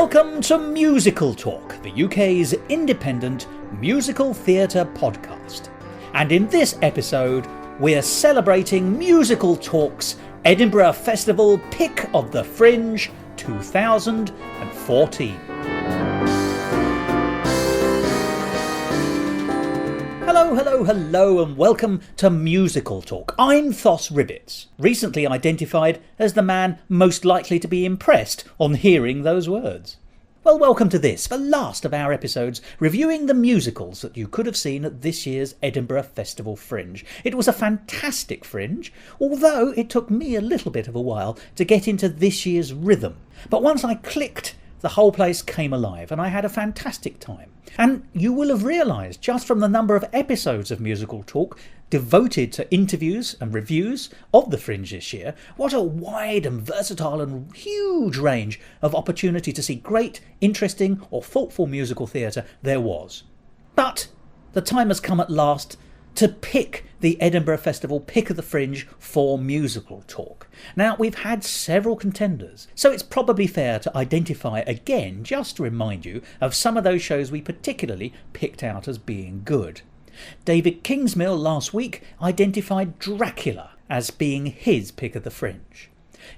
Welcome to Musical Talk, the UK's independent musical theatre podcast. And in this episode, we're celebrating Musical Talk's Edinburgh Festival Pick of the Fringe 2014. Hello, and welcome to Musical Talk. I'm Thos Ribbits, recently identified as the man most likely to be impressed on hearing those words. Well, welcome to this, the last of our episodes, reviewing the musicals that you could have seen at this year's Edinburgh Festival Fringe. It was a fantastic Fringe, although it took me a little bit of a while to get into this year's rhythm. But once I clicked, the whole place came alive and I had a fantastic time. And you will have realised, just from the number of episodes of Musical Talk devoted to interviews and reviews of the Fringe this year, what a wide and versatile and huge range of opportunity to see great, interesting or thoughtful musical theatre there was. But the time has come at last to pick the Edinburgh Festival Pick of the Fringe for Musical Talk. Now, we've had several contenders, so it's probably fair to identify again, just to remind you of some of those shows we particularly picked out as being good. David Kingsmill last week identified Dracula as being his pick of the Fringe.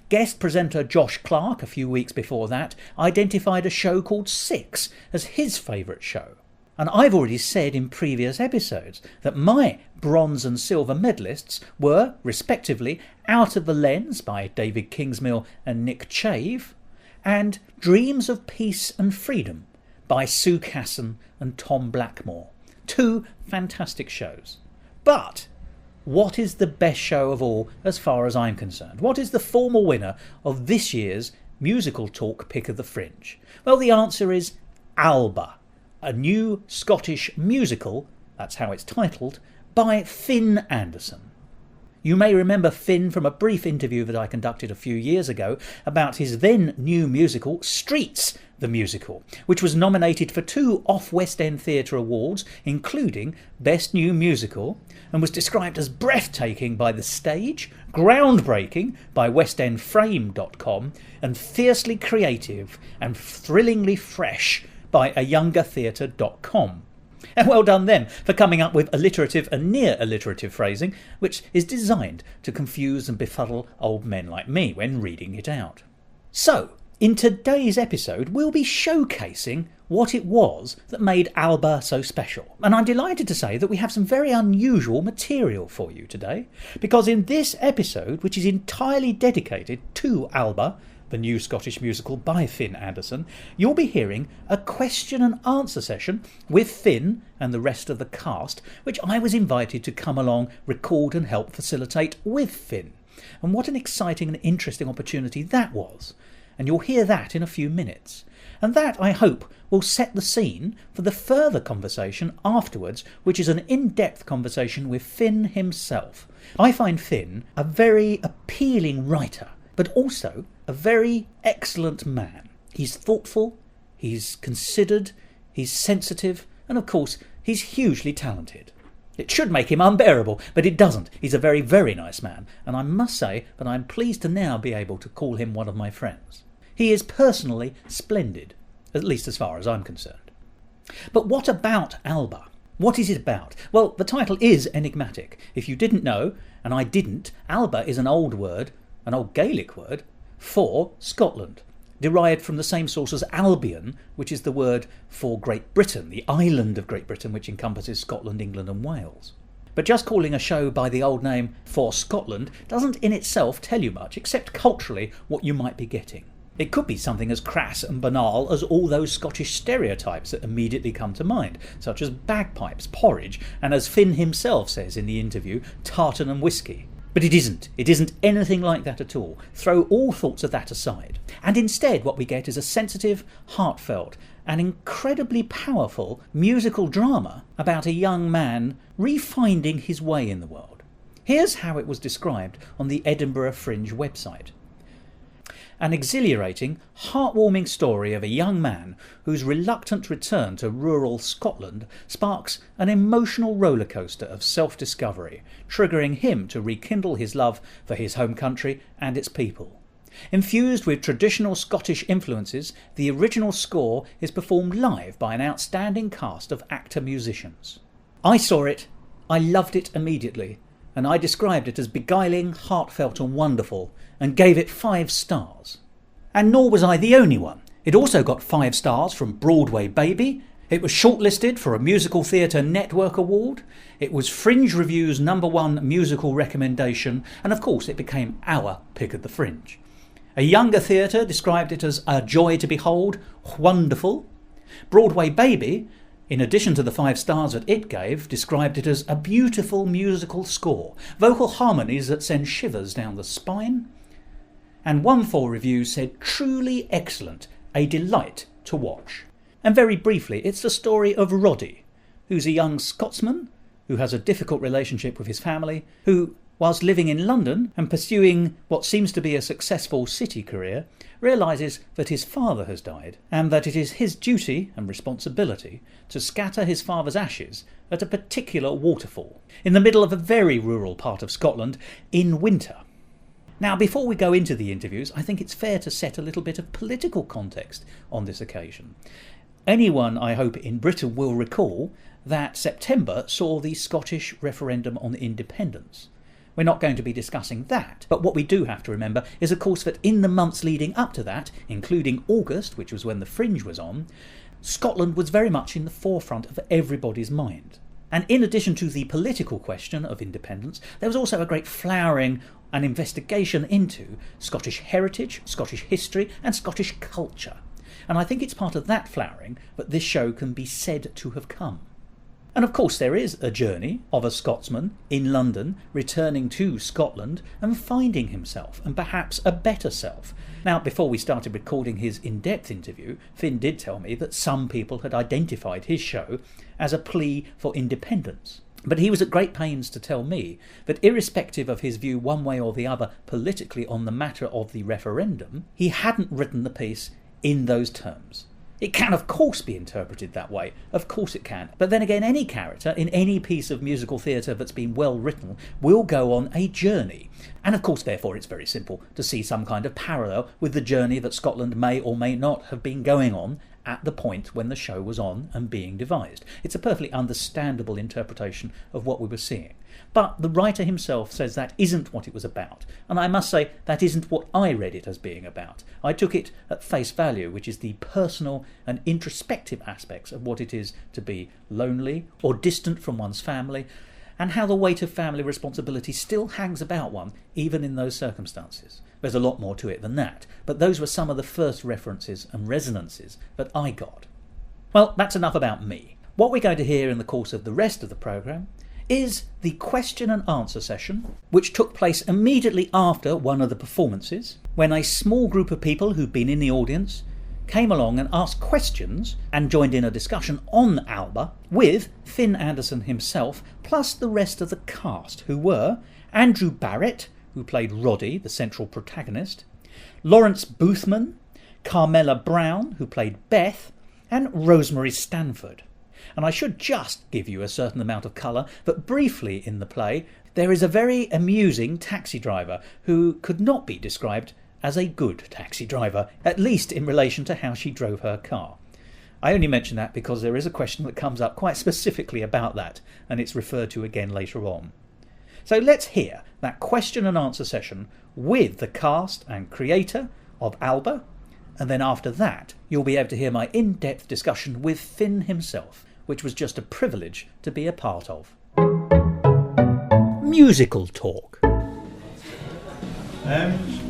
Guest presenter Josh Clark a few weeks before that identified a show called Six as his favourite show. And I've already said in previous episodes that my bronze and silver medalists were, respectively, Out of the Lens by David Kingsmill and Nick Chave, and Dreams of Peace and Freedom by Sue Casson and Tom Blackmore. Two fantastic shows. But what is the best show of all as far as I'm concerned? What is the formal winner of this year's Musical Talk Pick of the Fringe? Well, the answer is Alba, a new Scottish musical, that's how it's titled, by Finn Anderson. You may remember Finn from a brief interview that I conducted a few years ago about his then new musical, Streets the Musical, which was nominated for 2 Off-West End Theatre Awards, including Best New Musical, and was described as breathtaking by The Stage, groundbreaking by westendframe.com, and fiercely creative and thrillingly fresh by ayyoungertheatre.com. And well done them for coming up with alliterative and near alliterative phrasing, which is designed to confuse and befuddle old men like me when reading it out. So, in today's episode, we'll be showcasing what it was that made Alba so special. And I'm delighted to say that we have some very unusual material for you today, because in this episode, which is entirely dedicated to Alba, the new Scottish musical by Finn Anderson, you'll be hearing a question and answer session with Finn and the rest of the cast, which I was invited to come along, record and help facilitate with Finn. And what an exciting and interesting opportunity that was. And you'll hear that in a few minutes. And that, I hope, will set the scene for the further conversation afterwards, which is an in-depth conversation with Finn himself. I find Finn a very appealing writer, but also a very excellent man. He's thoughtful, he's considered, he's sensitive, and of course, he's hugely talented. It should make him unbearable, but it doesn't. He's a very, very nice man, and I must say that I'm pleased to now be able to call him one of my friends. He is personally splendid, at least as far as I'm concerned. But what about Alba? What is it about? Well, the title is enigmatic. If you didn't know, and I didn't, Alba is an old Gaelic word, for Scotland, derived from the same source as Albion, which is the word for Great Britain, the island of Great Britain, which encompasses Scotland, England and Wales. But just calling a show by the old name For Scotland doesn't in itself tell you much, except culturally what you might be getting. It could be something as crass and banal as all those Scottish stereotypes that immediately come to mind, such as bagpipes, porridge, and as Finn himself says in the interview, tartan and whiskey. But it isn't. It isn't anything like that at all. Throw all thoughts of that aside. And instead what we get is a sensitive, heartfelt, and incredibly powerful musical drama about a young man refinding his way in the world. Here's how it was described on the Edinburgh Fringe website. An exhilarating, heartwarming story of a young man whose reluctant return to rural Scotland sparks an emotional rollercoaster of self-discovery, triggering him to rekindle his love for his home country and its people. Infused with traditional Scottish influences, the original score is performed live by an outstanding cast of actor-musicians. I saw it, I loved it immediately, and I described it as beguiling, heartfelt and wonderful, and gave it 5 stars. And nor was I the only one. It also got 5 stars from Broadway Baby. It was shortlisted for a Musical Theatre Network Award. It was Fringe Review's #1 musical recommendation, and of course it became our pick of the Fringe. A younger theatre described it as a joy to behold, wonderful. Broadway Baby, in addition to the 5 stars that it gave, described it as a beautiful musical score, vocal harmonies that send shivers down the spine. And 1-4 Review said truly excellent, a delight to watch. And very briefly, it's the story of Roddy, who's a young Scotsman who has a difficult relationship with his family, who, whilst living in London and pursuing what seems to be a successful city career, realises that his father has died and that it is his duty and responsibility to scatter his father's ashes at a particular waterfall in the middle of a very rural part of Scotland in winter. Now, before we go into the interviews, I think it's fair to set a little bit of political context on this occasion. Anyone, I hope, in Britain will recall that September saw the Scottish referendum on independence. We're not going to be discussing that, but what we do have to remember is, of course, that in the months leading up to that, including August, which was when the Fringe was on, Scotland was very much in the forefront of everybody's mind. And in addition to the political question of independence, there was also a great flowering and investigation into Scottish heritage, Scottish history and Scottish culture. And I think it's part of that flowering that this show can be said to have come. And of course there is a journey of a Scotsman in London returning to Scotland and finding himself and perhaps a better self. Now, before we started recording his in-depth interview, Finn did tell me that some people had identified his show as a plea for independence. But he was at great pains to tell me that irrespective of his view one way or the other politically on the matter of the referendum, he hadn't written the piece in those terms. It can, of course, be interpreted that way. Of course it can. But then again, any character in any piece of musical theatre that's been well written will go on a journey. And of course, therefore, it's very simple to see some kind of parallel with the journey that Scotland may or may not have been going on at the point when the show was on and being devised. It's a perfectly understandable interpretation of what we were seeing. But the writer himself says that isn't what it was about. And I must say, that isn't what I read it as being about. I took it at face value, which is the personal and introspective aspects of what it is to be lonely or distant from one's family, and how the weight of family responsibility still hangs about one, even in those circumstances. There's a lot more to it than that, but those were some of the first references and resonances that I got. Well, that's enough about me. What we're going to hear in the course of the rest of the programme is the question and answer session, which took place immediately after one of the performances, when a small group of people who'd been in the audience came along and asked questions and joined in a discussion on Alba with Finn Anderson himself, plus the rest of the cast, who were Andrew Barrett, who played Roddy, the central protagonist, Lawrence Boothman, Carmela Brown, who played Beth, and Rosemary Stanford. And I should just give you a certain amount of colour that briefly in the play there is a very amusing taxi driver who could not be described as a good taxi driver, at least in relation to how she drove her car. I only mention that because there is a question that comes up quite specifically about that, and it's referred to again later on. So let's hear that question and answer session with the cast and creator of Alba, and then after that you'll be able to hear my in-depth discussion with Finn himself, which was just a privilege to be a part of. Musical talk.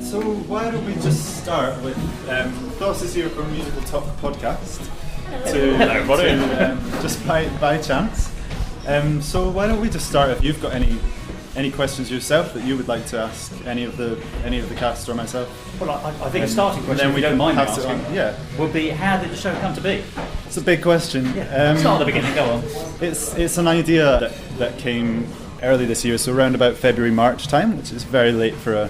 So why don't we just start with Thos is here from Musical Talk podcast. Just by chance. So why don't we just start if you've got any questions yourself that you would like to ask any of the cast or myself? Well, I think a starting question, if you don't mind me asking, would be, how did the show come to be? It's a big question. Yeah. Start at the beginning, go on. It's an idea that came early this year, so around about February, March time, which is very late for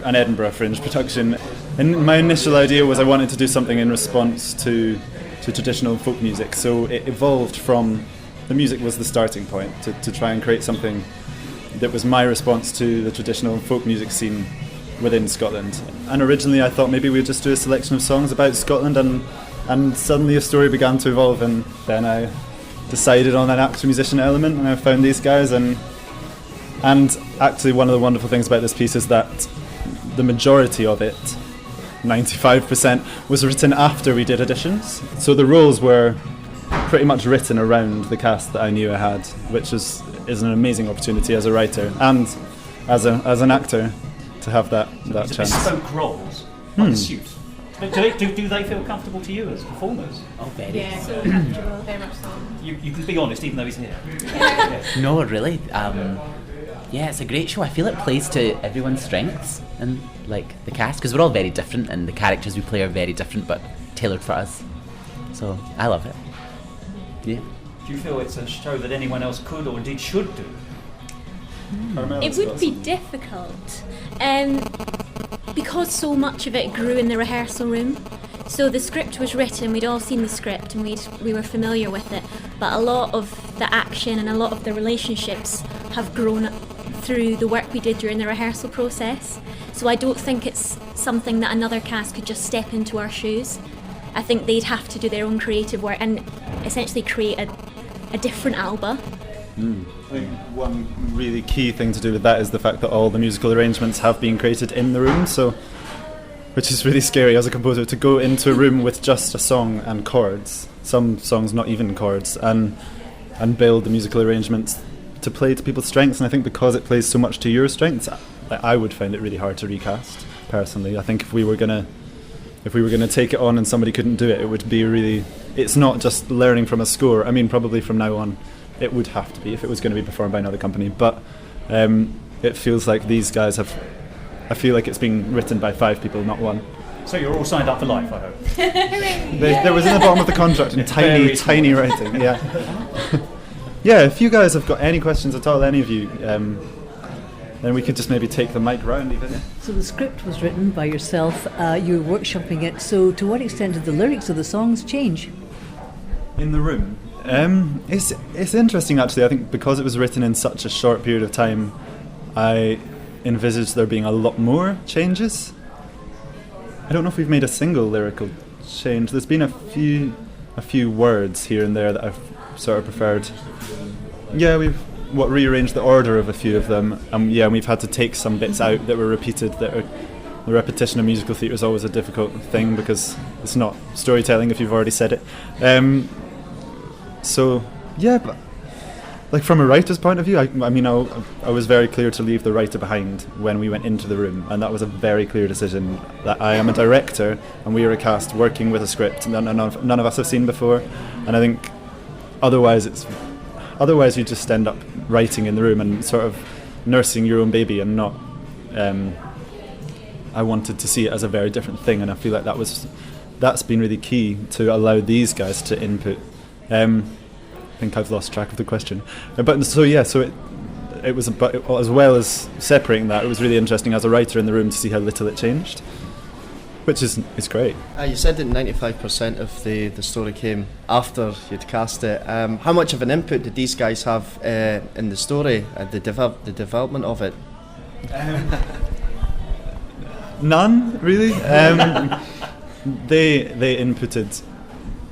an Edinburgh Fringe production. And my initial idea was I wanted to do something in response to traditional folk music, so it evolved from the music was the starting point to try and create something that was my response to the traditional folk music scene within Scotland. And originally I thought maybe we'd just do a selection of songs about Scotland, and suddenly a story began to evolve, and then I decided on an actor-musician element, and I found these guys, and actually one of the wonderful things about this piece is that the majority of it, 95%, was written after we did auditions. So the roles were pretty much written around the cast that I knew I had, which is an amazing opportunity as a writer and as an actor to have that chance. Bespoke roles, like a suit. Do they feel comfortable to you as performers? Oh, very. Yeah, so comfortable, very much so. You can be honest, even though he's here. No, really. Yeah, it's a great show. I feel it plays to everyone's strengths and like the cast, because we're all very different and the characters we play are very different, but tailored for us. So I love it. Yeah. Do you feel it's a show that anyone else could or indeed should do? It would be difficult, because so much of it grew in the rehearsal room. So the script was written, we'd all seen the script and we were familiar with it, but a lot of the action and a lot of the relationships have grown through the work we did during the rehearsal process. So I don't think it's something that another cast could just step into our shoes. I think they'd have to do their own creative work and essentially create a different Alba. I think one really key thing to do with that is the fact that all the musical arrangements have been created in the room, so which is really scary as a composer, to go into a room with just a song and chords, some songs not even chords, and build the musical arrangements to play to people's strengths. And I think because it plays so much to your strengths, I would find it really hard to recast personally. I think if we were gonna take it on and somebody couldn't do it, it would be really, it's not just learning from a score. I mean, probably from now on it would have to be if it was going to be performed by another company, but it feels like these guys I feel like it's being written by 5 people, not 1. So you're all signed up for life, I hope. There was in the bottom of the contract in tiny writing. Yeah. Yeah, if you guys have got any questions at all, any of you, then we could just maybe take the mic round even. So the script was written by yourself, you were workshopping it, so to what extent did the lyrics of the songs change? In the room? It's interesting actually. I think because it was written in such a short period of time, I envisaged there being a lot more changes. I don't know if we've made a single lyrical change. There's been a few words here and there that I've sort of preferred. Yeah, we've rearranged the order of a few of them, and we've had to take some bits out that were repeated. The repetition of musical theatre is always a difficult thing because it's not storytelling if you've already said it. So yeah, but like from a writer's point of view, I was very clear to leave the writer behind when we went into the room, and that was a very clear decision. That I am a director and we are a cast working with a script none of us have seen before, and I think otherwise you just end up writing in the room and sort of nursing your own baby and not. I wanted to see it as a very different thing, and I feel like that's been really key to allow these guys to input. I think I've lost track of the question, but so it was as well as separating that, it was really interesting as a writer in the room to see how little it changed, which is great. You said that 95% of the story came after you'd cast it. How much of an input did these guys have in the story, the development of it? None, really. They inputted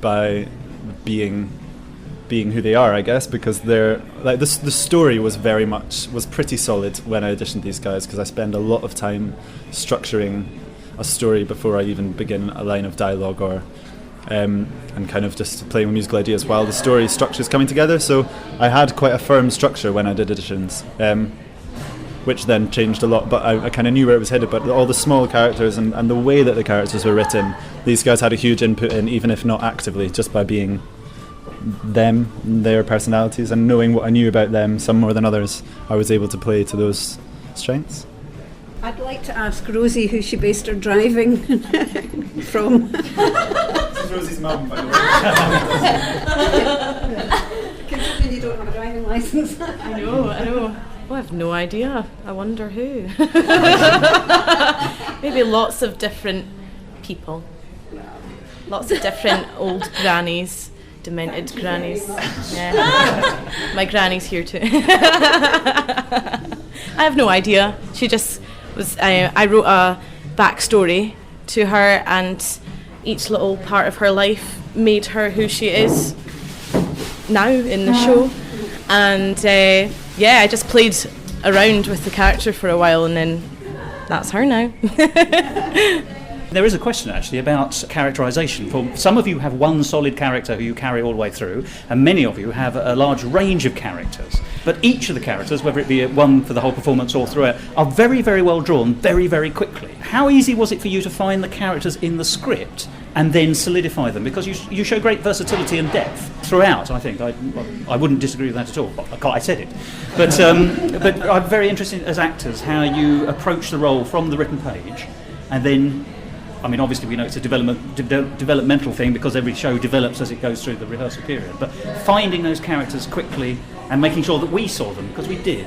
by being who they are, I guess, because they're like the story was pretty solid when I auditioned these guys, because I spend a lot of time structuring a story before I even begin a line of dialogue or and kind of just playing with musical ideas while the story structure is coming together. So I had quite a firm structure when I did auditions, which then changed a lot, but I kind of knew where it was headed. But all the small characters and the way that the characters were written, these guys had a huge input in, even if not actively, just by being them, their personalities, and knowing what I knew about them, some more than others, I was able to play to those strengths. I'd like to ask Rosie who she based her driving from. This is Rosie's mum, by the way. Considering you don't have a driving licence. I know. Oh, I have no idea. I wonder who. Maybe lots of different people. Lots of different old grannies. Demented grannies. Yeah. My granny's here too. I have no idea. She just I wrote a backstory to her, and each little part of her life made her who she is now in the show. And I just played around with the character for a while, and then that's her now. There is a question actually about characterisation. For some of you have one solid character who you carry all the way through, and many of you have a large range of characters. But each of the characters, whether it be one for the whole performance or throughout, are very, very well drawn very, very quickly. How easy was it for you to find the characters in the script and then solidify them? Because you show great versatility and depth throughout, I think. I wouldn't disagree with that at all. I said it. But I'm very interested as actors how you approach the role from the written page, and then, I mean, obviously we know it's a developmental thing because every show develops as it goes through the rehearsal period, but finding those characters quickly and making sure that we saw them, because we did.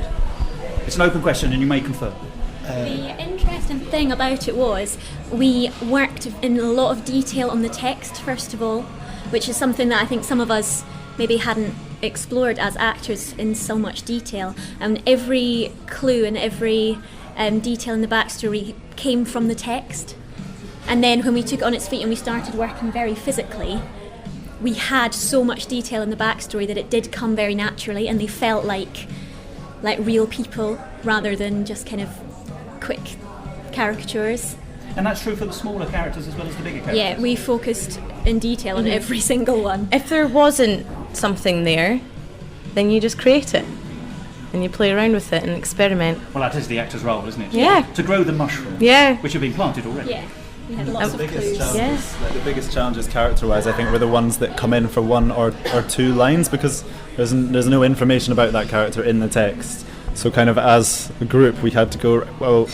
It's an open question and you may confirm. The interesting thing about it was we worked in a lot of detail on the text, first of all, which is something that I think some of us maybe hadn't explored as actors in so much detail. And every clue and every detail in the backstory came from the text. And then when we took it on its feet and we started working very physically, we had so much detail in the backstory that it did come very naturally, and they felt like real people rather than just kind of quick caricatures. And that's true for the smaller characters as well as the bigger characters? Yeah, we focused in detail on every single one. If there wasn't something there, then you just create it. And you play around with it and experiment. Well, that is the actor's role, isn't it? Yeah. To grow the mushroom. Yeah. Which have been planted already. Yeah. We had lots of clues. The biggest challenges character-wise, I think, were the ones that come in for one or two lines, because there's no information about that character in the text. So kind of as a group, we had to go, well,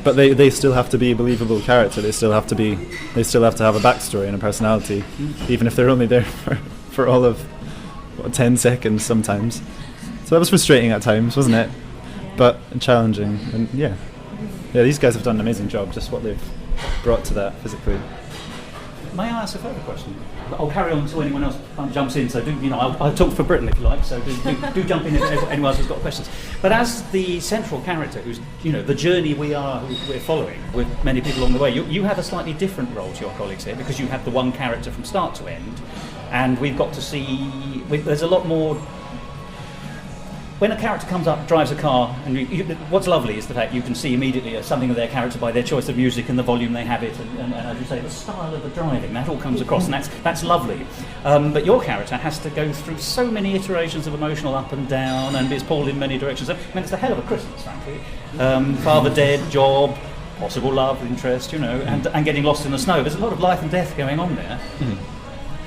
but they still have to be a believable character. They still have to have a backstory and a personality, even if they're only there for all of 10 seconds sometimes. So that was frustrating at times, wasn't it? But challenging, and yeah, these guys have done an amazing job. Just what they've brought to that physically. May I ask a further question? I'll carry on until anyone else jumps in. So I'll talk for Britain if you like. So do jump in if anyone else has got questions. But as the central character, who's the journey we're following with many people along the way, you have a slightly different role to your colleagues here, because you have the one character from start to end, and we've got to see. There's a lot more. When a character comes up, drives a car, and what's lovely is the fact you can see immediately something of their character by their choice of music and the volume they have it, and as you say, the style of the driving, that all comes across, and that's lovely. But your character has to go through so many iterations of emotional up and down, and is pulled in many directions. I mean, it's a hell of a Christmas, frankly. Father dead, job, possible love interest, and getting lost in the snow. There's a lot of life and death going on there.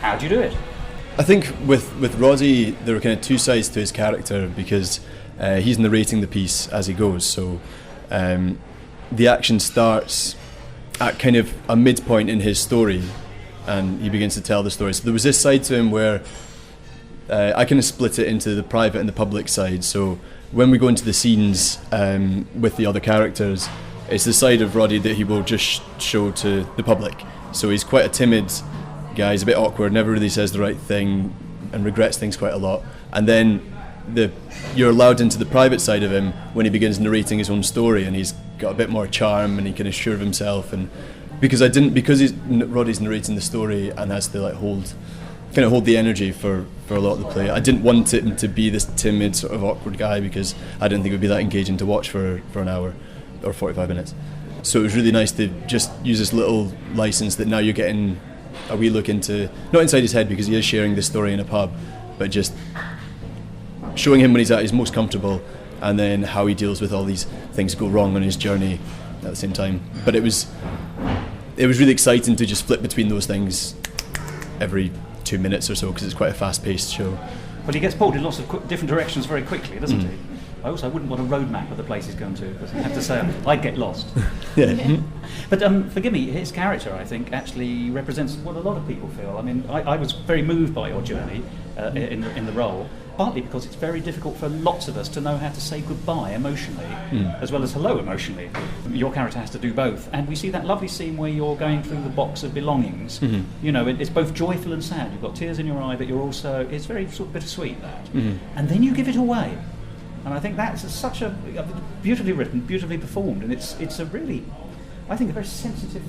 How do you do it? I think with Roddy, there are kind of two sides to his character, because he's narrating the piece as he goes. So the action starts at kind of a midpoint in his story, and he begins to tell the story. So there was this side to him where I kind of split it into the private and the public side. So when we go into the scenes with the other characters, it's the side of Roddy that he will just show to the public. So he's quite a timid guy, he's a bit awkward, never really says the right thing, and regrets things quite a lot. And then you're allowed into the private side of him when he begins narrating his own story, and he's got a bit more charm and he can assure of himself. And because Roddy's narrating the story and has to hold the energy for a lot of the play, I didn't want him to be this timid sort of awkward guy, because I didn't think it would be that engaging to watch for an hour or 45 minutes. So it was really nice to just use this little license that now you're getting a wee look into, not inside his head because he is sharing this story in a pub, but just showing him when he's at his most comfortable, and then how he deals with all these things that go wrong on his journey at the same time. But it was really exciting to just flip between those things every 2 minutes or so, because it's quite a fast-paced show. Well, he gets pulled in lots of different directions very quickly, doesn't he? I also wouldn't want a road map of the place he's going to, because I have to say I'd get lost. Yeah. But forgive me, his character, I think, actually represents what a lot of people feel. I mean, I was very moved by your journey in the role, partly because it's very difficult for lots of us to know how to say goodbye emotionally, as well as hello emotionally. Your character has to do both. And we see that lovely scene where you're going through the box of belongings. It's both joyful and sad. You've got tears in your eye, but you're also, it's very sort of bittersweet, that. And then you give it away. And I think that's such a beautifully written, beautifully performed, and it's a really, I think, a very sensitive.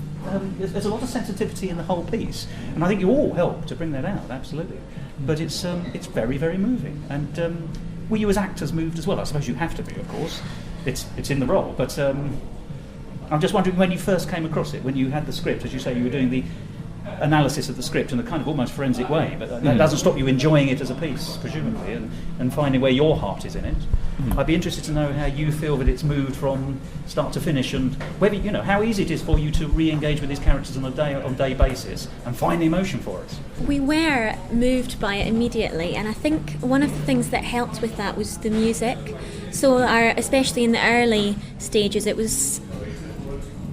There's a lot of sensitivity in the whole piece, and I think you all help to bring that out, absolutely. But it's very, very moving. And were you as actors moved as well? I suppose you have to be, of course. It's in the role, but I'm just wondering, when you first came across it, when you had the script, as you say, you were doing the analysis of the script in a kind of almost forensic way, but that doesn't stop you enjoying it as a piece, presumably, and finding where your heart is in it. I'd be interested to know how you feel that it's moved from start to finish, and whether how easy it is for you to re-engage with these characters on a day basis and find the emotion for it. We were moved by it immediately, and I think one of the things that helped with that was the music. So especially in the early stages, it was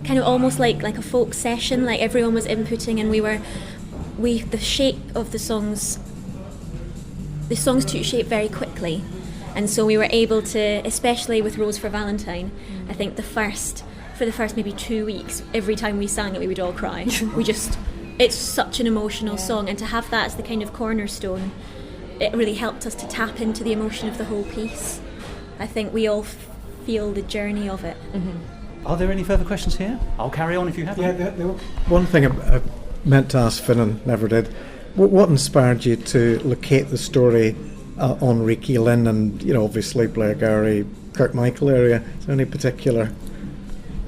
kind of almost like a folk session, like everyone was inputting, and the shape of the songs took shape very quickly, and so we were able to, especially with Rose for Valentine, I think for the first maybe 2 weeks, every time we sang it we would all cry. It's such an emotional song, and to have that as the kind of cornerstone, it really helped us to tap into the emotion of the whole piece. I think we all feel the journey of it. Are there any further questions here? I'll carry on if you have them. Yeah, one thing I meant to ask Finn and never did. What inspired you to locate the story on Riki Lynn and, obviously Blairgowrie, Kirkmichael area? Is there any particular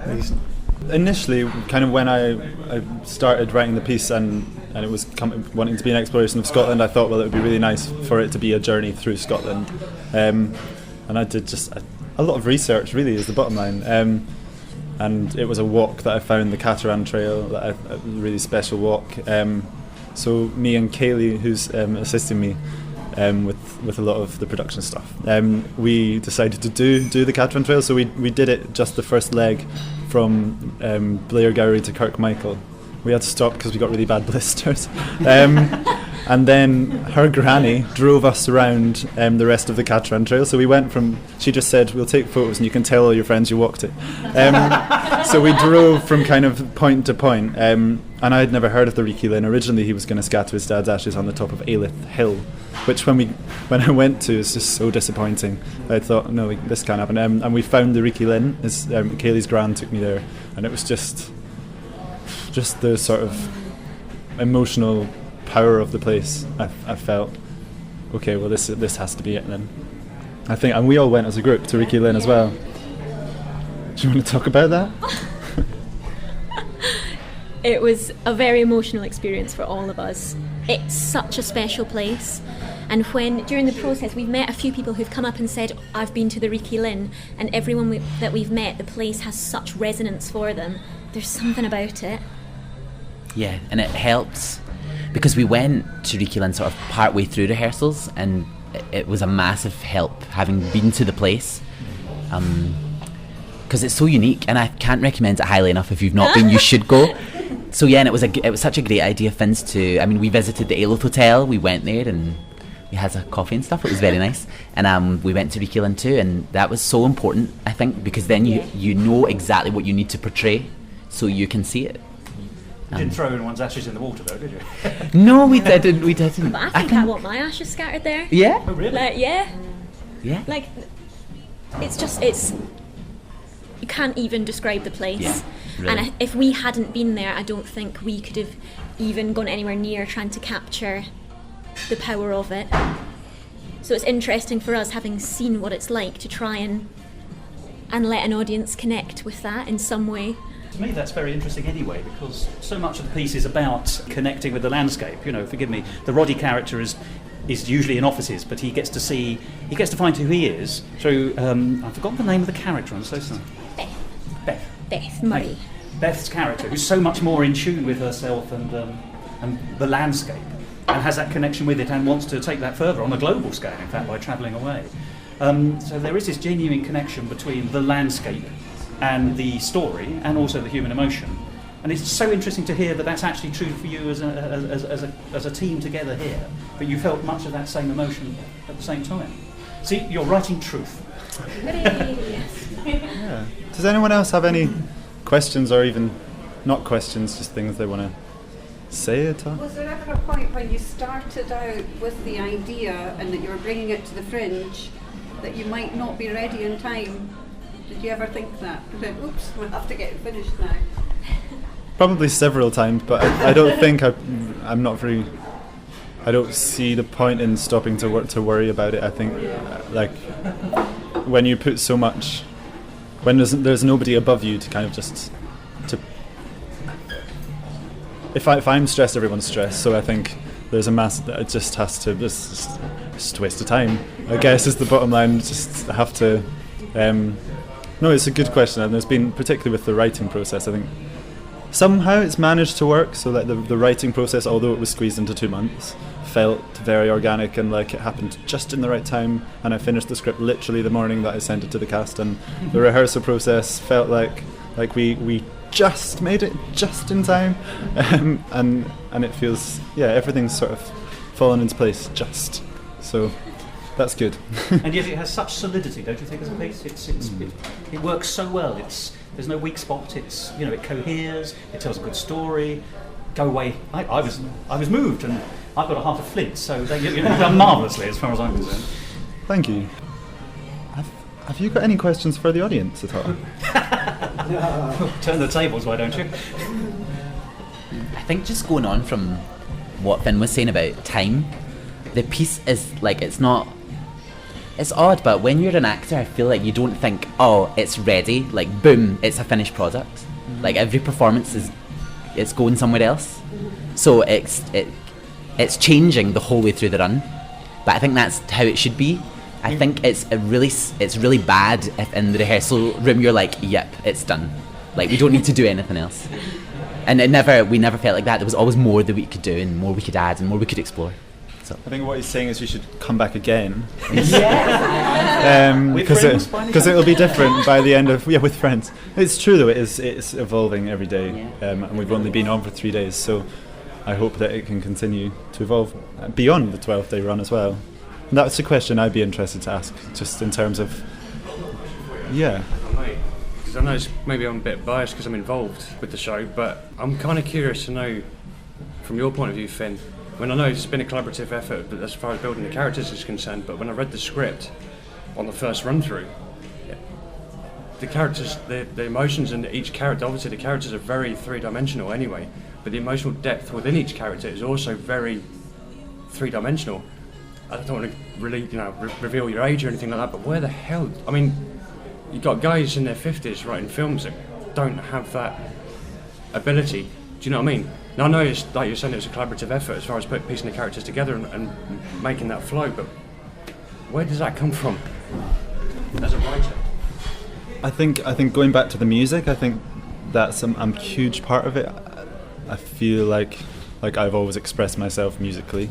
reason? Initially, kind of when I started writing the piece and it was wanting to be an exploration of Scotland, I thought, well, it would be really nice for it to be a journey through Scotland. And I did just a lot of research, really, is the bottom line. And it was a walk that I found, the Cateran Trail, a really special walk. So me and Kaylee, who's assisting me with a lot of the production stuff, we decided to do the Cateran Trail. So we did it, just the first leg from Blairgowrie to Kirkmichael. We had to stop because we got really bad blisters. And then her granny drove us around the rest of the Cateran Trail. So we went she just said, we'll take photos and you can tell all your friends you walked it. So we drove from kind of point to point. And I had never heard of the Riki Lynn. Originally he was going to scatter his dad's ashes on the top of Ailith Hill, which when I went to, it's just so disappointing. I thought, no, this can't happen. And we found the Riki Lynn. Kaylee's gran took me there, and it was just the sort of emotional power of the place. I felt, okay, well this has to be it then. I think, and we all went as a group to Riki Lynn as well. Do you want to talk about that? It was a very emotional experience for all of us. It's such a special place, and during the process we've met a few people who've come up and said, I've been to the Riki Lynn, and everyone that we've met, the place has such resonance for them. There's something about it. Yeah, and it helps because we went to Riki Lynn sort of part way through rehearsals, and it was a massive help having been to the place, because it's so unique, and I can't recommend it highly enough. If you've not been, you should go. So yeah, and it was such a great idea, Finn's too. I mean, we visited the Ailith Hotel, we went there and we had a coffee and stuff. It was very nice, and we went to Riki Lynn too, and that was so important, I think, because then you know exactly what you need to portray, so you can see it. You didn't throw anyone's ashes in the water, though, did you? No, we didn't. But I think I want my ashes scattered there. Yeah? Oh, really? Like, yeah. Yeah. Like, it's you can't even describe the place. Yeah, really. And if we hadn't been there, I don't think we could have even gone anywhere near trying to capture the power of it. So it's interesting for us, having seen what it's like, to try and let an audience connect with that in some way. To me, that's very interesting anyway, because so much of the piece is about connecting with the landscape. Forgive me, the Roddy character is usually in offices, but he gets to find who he is through, I've forgotten the name of the character, I'm so sorry. Beth Murray. Beth's character, who's so much more in tune with herself and the landscape, and has that connection with it, and wants to take that further on a global scale, in fact, by travelling away. So there is this genuine connection between the landscape and the story, and also the human emotion. And it's so interesting to hear that that's actually true for you as a team together here, but you felt much of that same emotion at the same time. See, you're writing truth. Yeah. Does anyone else have any questions, or even not questions, just things they want to say at all? Was there ever a point when you started out with the idea and that you were bringing it to the Fringe, that you might not be ready in time? Did you ever think that? Oops, we'll have to get it finished now. Probably several times, but I don't think I'm not very. I don't see the point in stopping to worry about it. I think like when you put so much, when there's nobody above you to kind of just to. If I'm stressed, everyone's stressed. So I think there's a mass that it just has to just a waste of time. I guess is the bottom line. Just have to. No, it's a good question, and there's been particularly with the writing process. I think. Somehow it's managed to work, so that the writing process, although it was squeezed into 2 months, felt very organic and like it happened just in the right time, and I finished the script literally the morning that I sent it to the cast, and the rehearsal process felt like we just made it just in time, and it feels, everything's sort of fallen into place just, so that's good. And yet it has such solidity, don't you think, as a piece? It works so well. There's no weak spot. It coheres. It tells a good story. Go away. I was moved, and I've got a heart of flint. So you've done marvellously, as far as I'm concerned. Thank you. Have you got any questions for the audience at all? Turn the tables, why don't you? I think just going on from what Finn was saying about time, the piece is like it's odd, but when you're an actor, I feel like you don't think, oh, it's ready, like boom, it's a finished product. Like every performance it's going somewhere else. So it's changing the whole way through the run. But I think that's how it should be. I think it's really bad if in the rehearsal room you're like, yep, it's done. Like we don't need to do anything else. And we never felt like that. There was always more that we could do, and more we could add, and more we could explore. So. I think what he's saying is you should come back again. With friends, because it'll be different by the end of with friends. It's true though, it's evolving every day, and we've only been on for 3 days, so I hope that it can continue to evolve beyond the 12-day run as well. And that's a question I'd be interested to ask, just in terms of because I know maybe I'm a bit biased because I'm involved with the show, but I'm kind of curious to know from your point of view, Finn. When I know it's been a collaborative effort, but as far as building the characters is concerned, but when I read the script on the first run through, the characters, the emotions in each character, obviously the characters are very three-dimensional anyway, but the emotional depth within each character is also very three-dimensional. I don't want to really, reveal your age or anything like that, but where the hell, I mean, you've got guys in their 50s writing films that don't have that ability. Do you know what I mean? Now I know it's like you're saying, it's a collaborative effort as far as piecing the characters together and making that flow, but where does that come from as a writer? I think going back to the music, I think that's a huge part of it. I feel like I've always expressed myself musically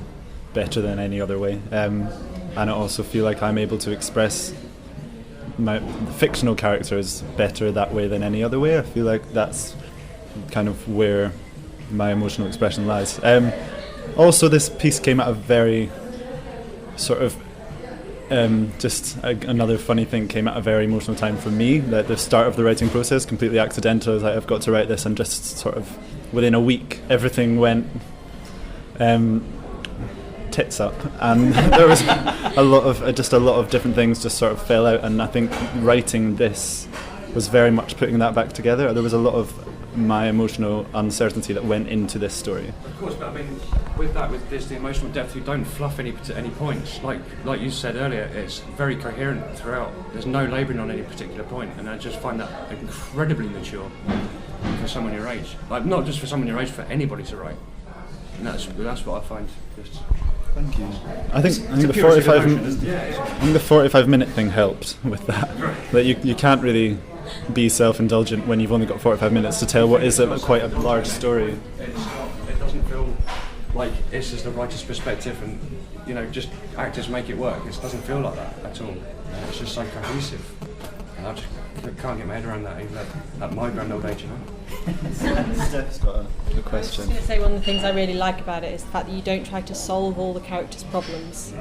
better than any other way, and I also feel like I'm able to express my fictional characters better that way than any other way. I feel like that's kind of where my emotional expression lies. Also, this piece came at a very sort of another funny thing came at a very emotional time for me. That the start of the writing process, completely accidental. I was like, I've got to write this, and just sort of within a week, everything went tits up, and there was a lot of different things just sort of fell out. And I think writing this was very much putting that back together. There was a lot of my emotional uncertainty that went into this story. Of course, but I mean, with this, the emotional depth, you don't fluff any points. Like you said earlier, it's very coherent throughout. There's no labouring on any particular point, and I just find that incredibly mature for someone your age. Like, not just for someone your age, for anybody to write. And that's what I find just. Thank you. I think the 45-minute thing helped with that. That you can't really be self-indulgent when you've only got 45 minutes to tell what is quite a large story. It doesn't feel like this is the writer's perspective and just actors make it work. It doesn't feel like that at all. It's just so cohesive, and I just can't get my head around that even at my grand old age. Steph's got a question. I was going to say, one of the things I really like about it is the fact that you don't try to solve all the characters' problems.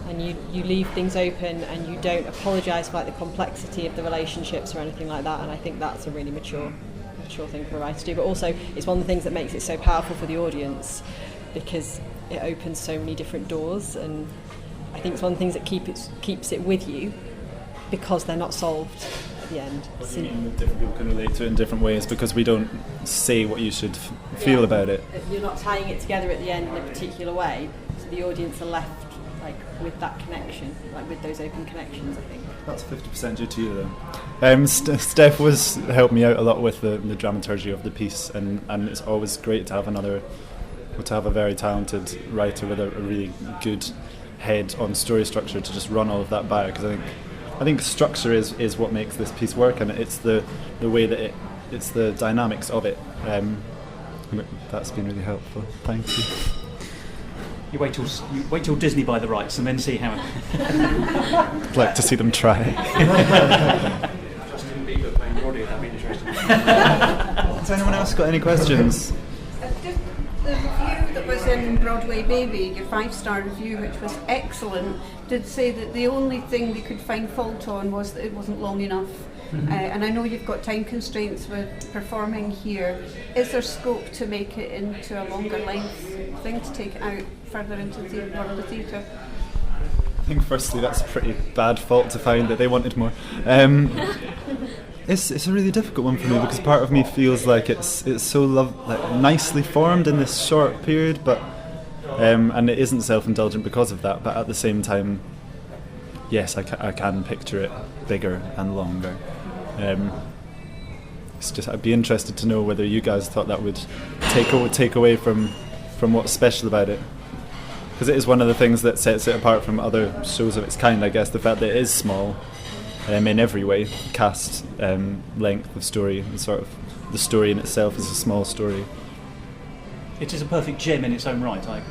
And you leave things open, and you don't apologise for the complexity of the relationships or anything like that. And I think that's a really mature thing for a writer to do. But also, it's one of the things that makes it so powerful for the audience, because it opens so many different doors. And I think it's one of the things that keeps it with you, because they're not solved at the end. Different people can relate to it in different ways because we don't say what you should feel about it. You're not tying it together at the end in a particular way, so the audience are left like with that connection, like with those open connections, I think. That's 50% due to you though. Steph helped me out a lot with the dramaturgy of the piece, and it's always great to have a very talented writer with a really good head on story structure to just run all of that by, because I think structure is what makes this piece work, and it's the way that it's the dynamics of it. That's been really helpful. Thank you. You wait till Disney buy the rights and then see how. I'd like to see them try. Justin Bieber playing Roddy, that'd be interesting. Has anyone else got any questions? Just the review that was in Broadway Baby, your 5-star review, which was excellent, did say that the only thing they could find fault on was that it wasn't long enough. And I know you've got time constraints with performing here. Is there scope to make it into a longer length thing, to take it out further into the world of theatre? I think firstly that's a pretty bad fault to find, that they wanted more. It's a really difficult one for me, because part of me feels like it's so nicely formed in this short period, but and it isn't self-indulgent because of that. But at the same time, yes, I can picture it bigger and longer. It's just, I'd be interested to know whether you guys thought that would take away from what's special about it, because it is one of the things that sets it apart from other shows of its kind, I guess, the fact that it is small in every way, cast, length of story, and sort of the story in itself is a small story. It is a perfect gem in its own right. I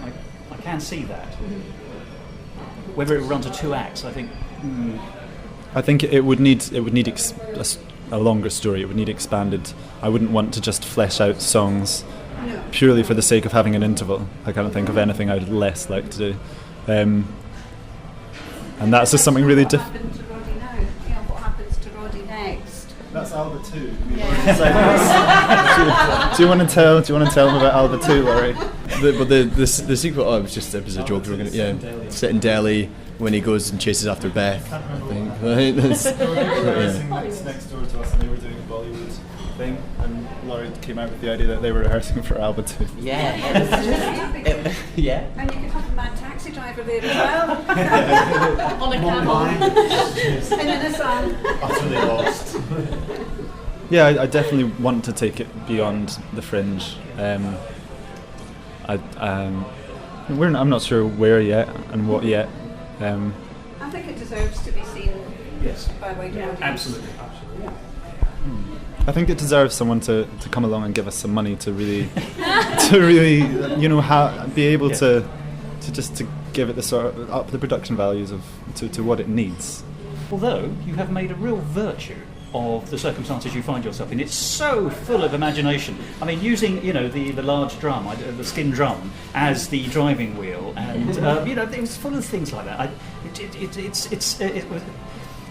can see that. Whether it would run to 2 acts, I think. I think it would need a longer story. It would need expanded. I wouldn't want to just flesh out songs purely for the sake of having an interval. I can't think of anything I'd less like to do. And that's just something really different. What happens to Roddy next? That's Alba 2. Do you want to tell them about Alba 2, Laurie? The sequel, it was a joke. We were going sit in Delhi when he goes and chases after Beth, I think. Right? It's next door to us, and they were doing a Bollywood thing, and Laurie came out with the idea that they were rehearsing for Alba 2. Yeah. Yeah. And you could have a mad taxi driver there as well. On a camel. And in a sun. Utterly lost. Yeah, I definitely want to take it beyond the Fringe. I'm not sure where yet and what yet. I think it deserves to be seen by a wider audience. Absolutely. I think it deserves someone to come along and give us some money to really, be able to give it the sort of up the production values to what it needs. Although you have made a real virtue of the circumstances you find yourself in. It's so full of imagination. I mean, using the large drum, the skin drum, as the driving wheel, and it was full of things like that.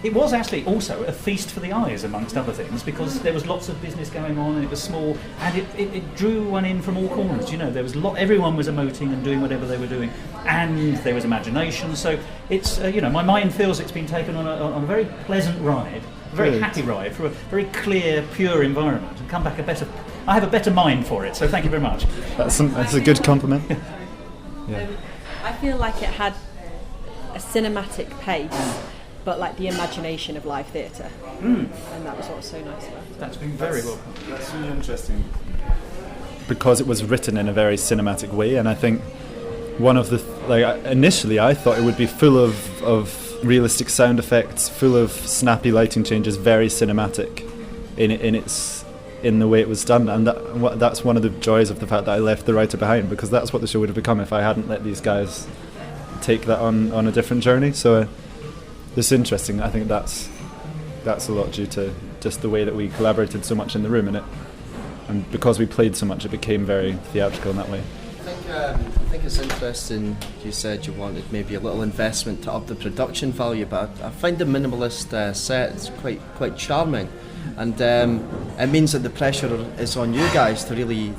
It was actually also a feast for the eyes, amongst other things, because there was lots of business going on, and it was small, and it drew one in from all corners. There was everyone was emoting and doing whatever they were doing, and there was imagination. So it's my mind feels it's been taken on a very pleasant ride. A very happy ride for a very clear, pure environment, and come back I have a better mind for it, so thank you very much. That's a good compliment. Yeah. I feel like it had a cinematic pace, but like the imagination of live theatre. And that was what's so nice about it. That's been very well. That's really interesting. Because it was written in a very cinematic way, and I think one of the initially I thought it would be full of realistic sound effects, full of snappy lighting changes, very cinematic in the way it was done, and that's one of the joys of the fact that I left the writer behind, because that's what the show would have become if I hadn't let these guys take that on a different journey. So it's interesting. I think that's a lot due to just the way that we collaborated so much in the room, and because we played so much, it became very theatrical in that way. I think it's interesting. You said you wanted maybe a little investment to up the production value, but I find the minimalist set is quite charming. and it means that the pressure is on you guys to really,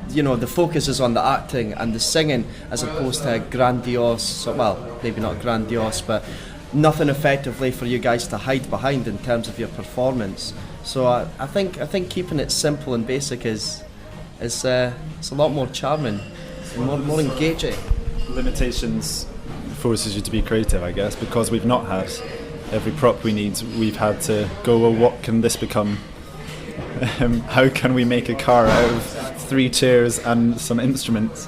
the focus is on the acting and the singing as opposed to a grandiose, well, maybe not grandiose, but nothing effectively for you guys to hide behind in terms of your performance. So I think keeping it simple and basic is it's a lot more charming, more engaging. Limitations forces you to be creative, I guess, because we've not had every prop we need. We've had to go, well, what can this become? How can we make a car out of 3 chairs and some instruments?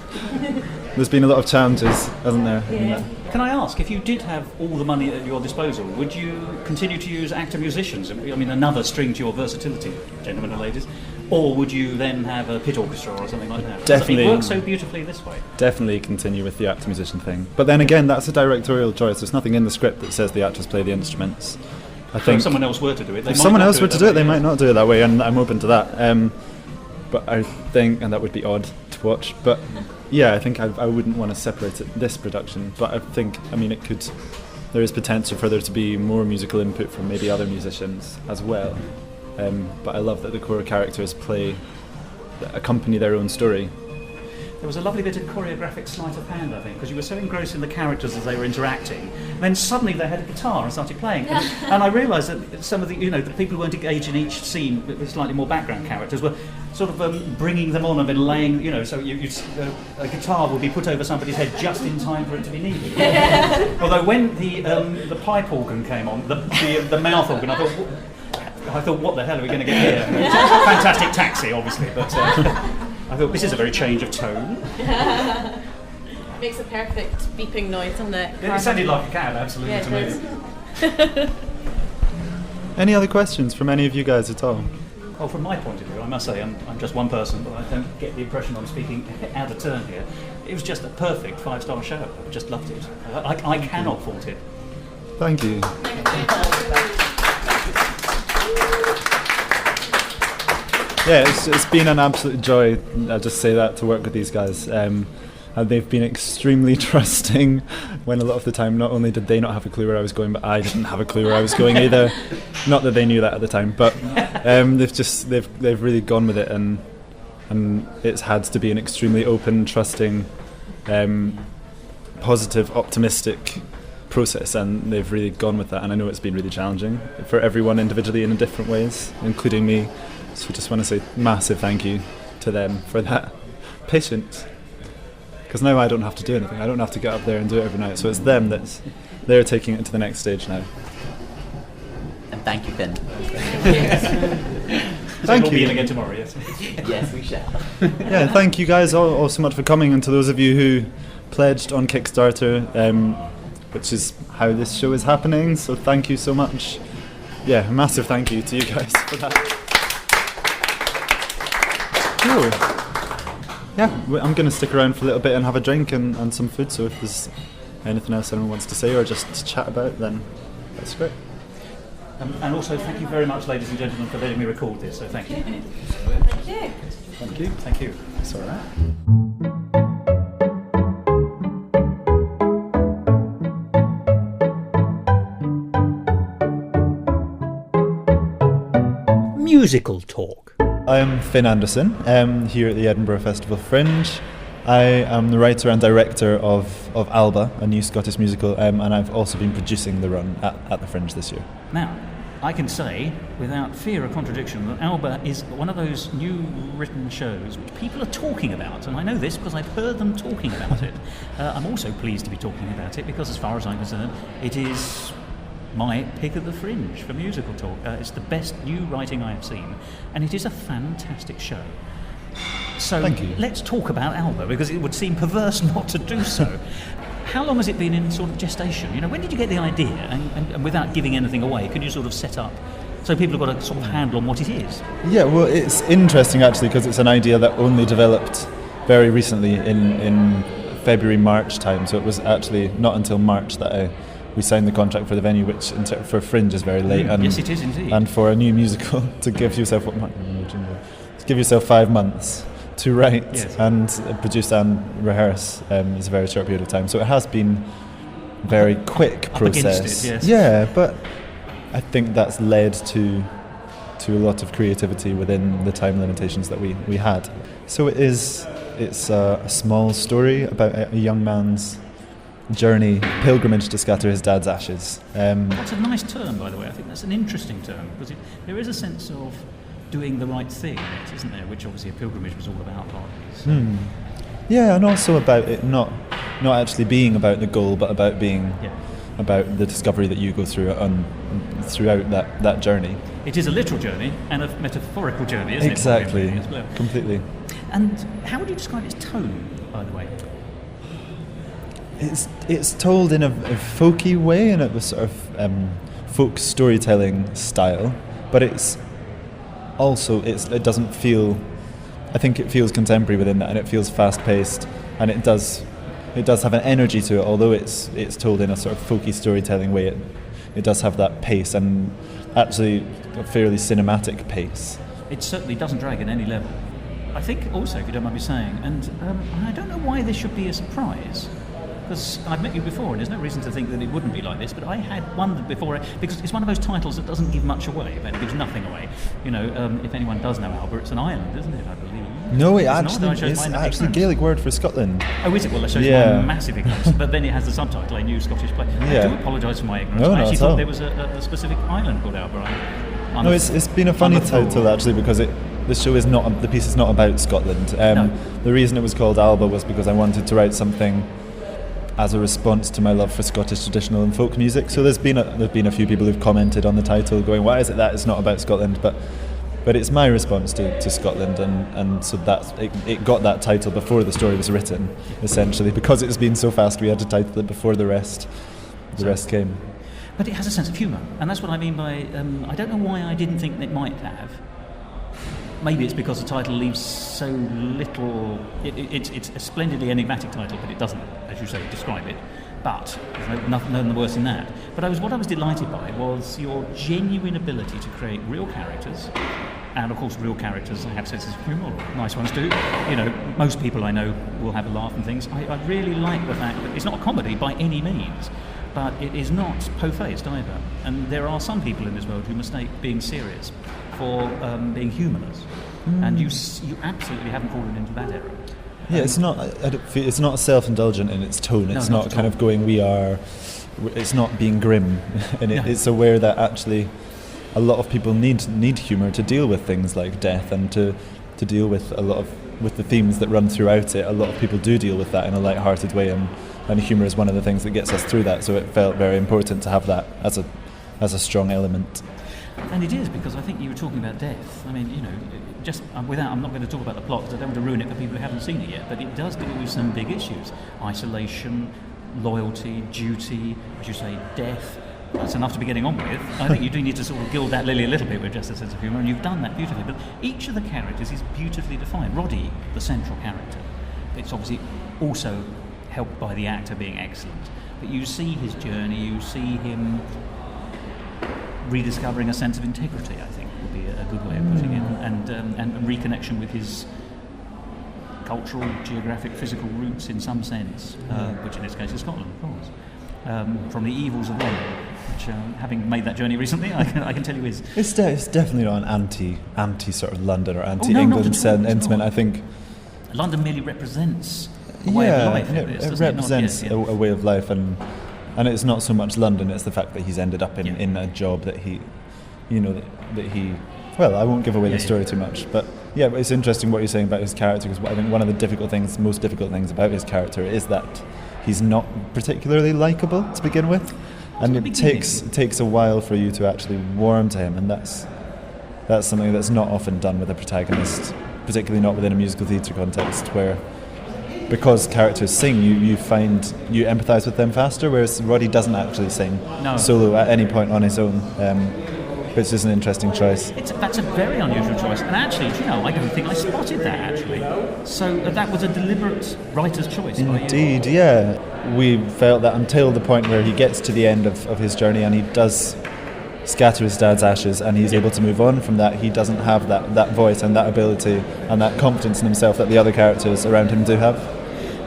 There's been a lot of challenges, hasn't there? Yeah. Can I ask, if you did have all the money at your disposal, would you continue to use actor-musicians? I mean, another string to your versatility, gentlemen and ladies. Or would you then have a pit orchestra or something like that? Definitely. It works so beautifully this way. Definitely continue with the actor-musician thing. But then again, that's a directorial choice. There's nothing in the script that says the actors play the instruments. I think if someone else were to do it, they if might someone not else do were it to that do it, way, they might not do it that way, and I'm open to that. But I think, and that would be odd to watch, but yeah, I think I wouldn't want to separate it, this production. But I think, there is potential for there to be more musical input from maybe other musicians as well. But I love that the core characters accompany their own story. There was a lovely bit of choreographic sleight of hand, I think, because you were so engrossed in the characters as they were interacting. And then suddenly they had a guitar and started playing. And I realised that some of the people who weren't engaged in each scene with slightly more background characters were sort of bringing them on and then laying, so a guitar would be put over somebody's head just in time for it to be needed. Although when the pipe organ came on, the mouth organ, I thought, what the hell are we going to get here? Fantastic Taxi, obviously, but I thought this is a very change of tone. Makes a perfect beeping noise, doesn't it? It sounded like a cat, absolutely, yeah, to me. Any other questions from any of you guys at all? Well, from my point of view, I must say, I'm just one person, but I don't get the impression I'm speaking out of turn here. It was just a perfect 5-star show. I just loved it. I cannot fault it. Thank you. Yeah, it's been an absolute joy. I'll just say that, to work with these guys. And they've been extremely trusting when a lot of the time not only did they not have a clue where I was going, but I didn't have a clue where I was going either. Not that they knew that at the time, but they've really gone with it, and it's had to be an extremely open, trusting, positive, optimistic process, and they've really gone with that. And I know it's been really challenging for everyone individually in different ways, including me. So I just want to say massive thank you to them for that patience. Because now I don't have to do anything. I don't have to get up there and do it every night. So it's them they're taking it to the next stage now. And thank you, Ben. Thank you. We'll be in again tomorrow, yes? Yes, we shall. Yeah, thank you guys all so much for coming, and to those of you who pledged on Kickstarter, which is how this show is happening. So thank you so much. Yeah, a massive thank you to you guys for that. Cool. Yeah, I'm going to stick around for a little bit and have a drink and some food, so if there's anything else anyone wants to say or just chat about, then that's great. And also thank you very much, ladies and gentlemen, for letting me record this, so thank you. Thank you. Thank you. Thank you. That's all right. Musical talk. I'm Finn Anderson, here at the Edinburgh Festival Fringe. I am the writer and director of Alba, a new Scottish musical, and I've also been producing the run at the Fringe this year. Now, I can say, without fear of contradiction, that Alba is one of those new written shows which people are talking about, and I know this because I've heard them talking about it. I'm also pleased to be talking about it because, as far as I'm concerned, it is my pick of the Fringe for musical talk. It's the best new writing I have seen, and it is a fantastic show. So let's talk about Alba, because it would seem perverse not to do so. How long has it been in sort of gestation? When did you get the idea? And without giving anything away, could you sort of set up so people have got a sort of handle on what it is? Yeah, well, it's interesting actually, because it's an idea that only developed very recently in February, March time. So it was actually not until March that we signed the contract for the venue, which for Fringe is very late. And, yes, it is indeed. And for a new musical, to give yourself 5 months to write and produce and rehearse is a very short period of time. So it has been a very quick process. Up against it, yes. Yeah, but I think that's led to to a lot of creativity within the time limitations that we had. So it's a small story about a young man's journey, pilgrimage to scatter his dad's ashes. That's a nice term, by the way. I think that's an interesting term, because there is a sense of doing the right thing in it, isn't there? Which obviously a pilgrimage was all about partly. So. Yeah, and also about it not actually being about the goal, but about being about the discovery that you go through throughout that journey. It is a literal journey and a metaphorical journey, isn't exactly. it? Exactly, completely. And how would you describe its tone, by the way? It's told in a folky way, in a sort of folk storytelling style, but it doesn't feel. I think it feels contemporary within that, and it feels fast-paced, and it does have an energy to it. Although it's told in a sort of folky storytelling way, it does have that pace, and actually a fairly cinematic pace. It certainly doesn't drag at any level. I think also, if you don't mind me saying, and I don't know why this should be a surprise, because I've met you before, and there's no reason to think that it wouldn't be like this, but I had wondered before, because it's one of those titles that doesn't give much away, but it gives nothing away. You know, if anyone does know Alba, it's an island, isn't it, I believe? No, it's actually Gaelic word for Scotland. Oh, is it? Well, that shows my massive ignorance. But then it has the subtitle, a new Scottish play. I do apologise for my ignorance. No, I actually not thought all. there was a specific island called Alba. No, it's been a funny title, actually, because the show is not, the piece is not about Scotland. The reason it was called Alba was because I wanted to write something as a response to my love for Scottish traditional and folk music. So there's been a few people who've commented on the title, going, "Why is it that it's not about Scotland?" But it's my response to Scotland, and so it got that title before the story was written, essentially, because it's been so fast. We had to title it before the rest came. But it has a sense of humour, and that's what I mean by. I don't know why I didn't think it might have. Maybe it's because the title leaves so little. It's a splendidly enigmatic title, but it doesn't, as you say, describe it. But there's nothing worse than that. But what I was delighted by was your genuine ability to create real characters, and of course, real characters have senses of humour. Nice ones do. You know, most people I know will have a laugh and things. I really like the fact that it's not a comedy by any means, but it is not po-faced either. And there are some people in this world who mistake being serious for being humorless, and you absolutely haven't fallen into that error. Yeah, it's not self-indulgent in its tone. It's not kind of going, it's not being grim, and it's aware that actually a lot of people need humour to deal with things like death, and to deal with with the themes that run throughout it. A lot of people do deal with that in a light-hearted way, and humour is one of the things that gets us through that. So it felt very important to have that as a strong element. And it is, because I think you were talking about death. I mean, you know, just I'm not going to talk about the plot because I don't want to ruin it for people who haven't seen it yet, but it does deal with some big issues. Isolation, loyalty, duty, as you say, death. That's enough to be getting on with. I think you do need to sort of gild that lily a little bit with just a sense of humour, and you've done that beautifully. But each of the characters is beautifully defined. Roddy, the central character, it's obviously also helped by the actor being excellent. But you see his journey, you see him rediscovering a sense of integrity, I think would be a good way of putting it, and reconnection with his cultural, geographic, physical roots in some sense, which in this case is Scotland, of course, from the evils of London, which, having made that journey recently, I can tell you is... It's definitely not an anti sort of London or anti-England sentiment. I think London merely represents a way of life. It represents a way of life, and it's not so much London, it's the fact that he's ended up in a job that he, well, I won't give away the story too much, but it's interesting what you're saying about his character, because I think one of the most difficult things about his character is that he's not particularly likeable to begin with, and it takes a while for you to actually warm to him, and that's something that's not often done with a protagonist, particularly not within a musical theatre context, where because characters sing, you find you empathise with them faster, whereas Roddy doesn't actually sing solo at any point on his own, which is an interesting choice. That's a very unusual choice, and actually, I don't think I spotted that, actually. So that was a deliberate writer's choice. Indeed, yeah. We felt that until the point where he gets to the end of his journey and he does scatter his dad's ashes and he's able to move on from that, he doesn't have that voice and that ability and that confidence in himself that the other characters around him do have.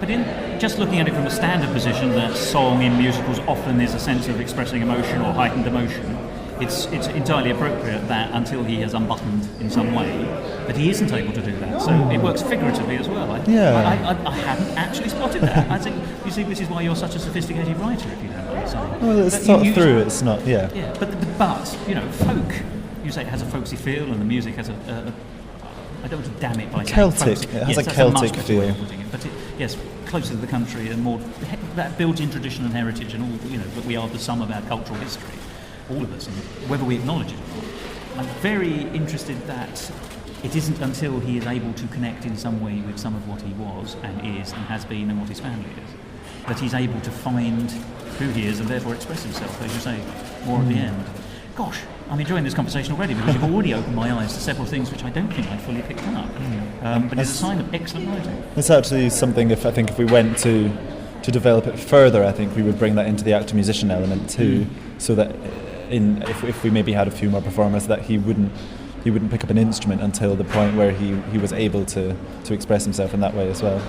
But in just looking at it from a standard position, that song in musicals often is a sense of expressing emotion or heightened emotion, it's entirely appropriate that until he has unbuttoned in some way, that he isn't able to do that. So it works figuratively as well. I hadn't actually spotted that. I think, you see, this is why you're such a sophisticated writer, if you don't mind saying. Well, it's thought through, it's not, Yeah, but folk, you say it has a folksy feel, and the music has I don't want to damn it by Celtic. saying It has a Celtic feel. But yes, closer to the country and more that built in tradition and heritage and all. That we are the sum of our cultural history, all of us, and whether we acknowledge it or not. I'm very interested that it isn't until he is able to connect in some way with some of what he was and is and has been and what his family is, that he's able to find who he is and therefore express himself, as you say, more at the end. Gosh, I'm enjoying this conversation already because you've already opened my eyes to several things which I don't think I'd fully picked up. But it's a sign of excellent writing. It's actually something, if we went to develop it further, I think we would bring that into the actor-musician element too, so that if we maybe had a few more performers, that he wouldn't pick up an instrument until the point where he was able to express himself in that way as well.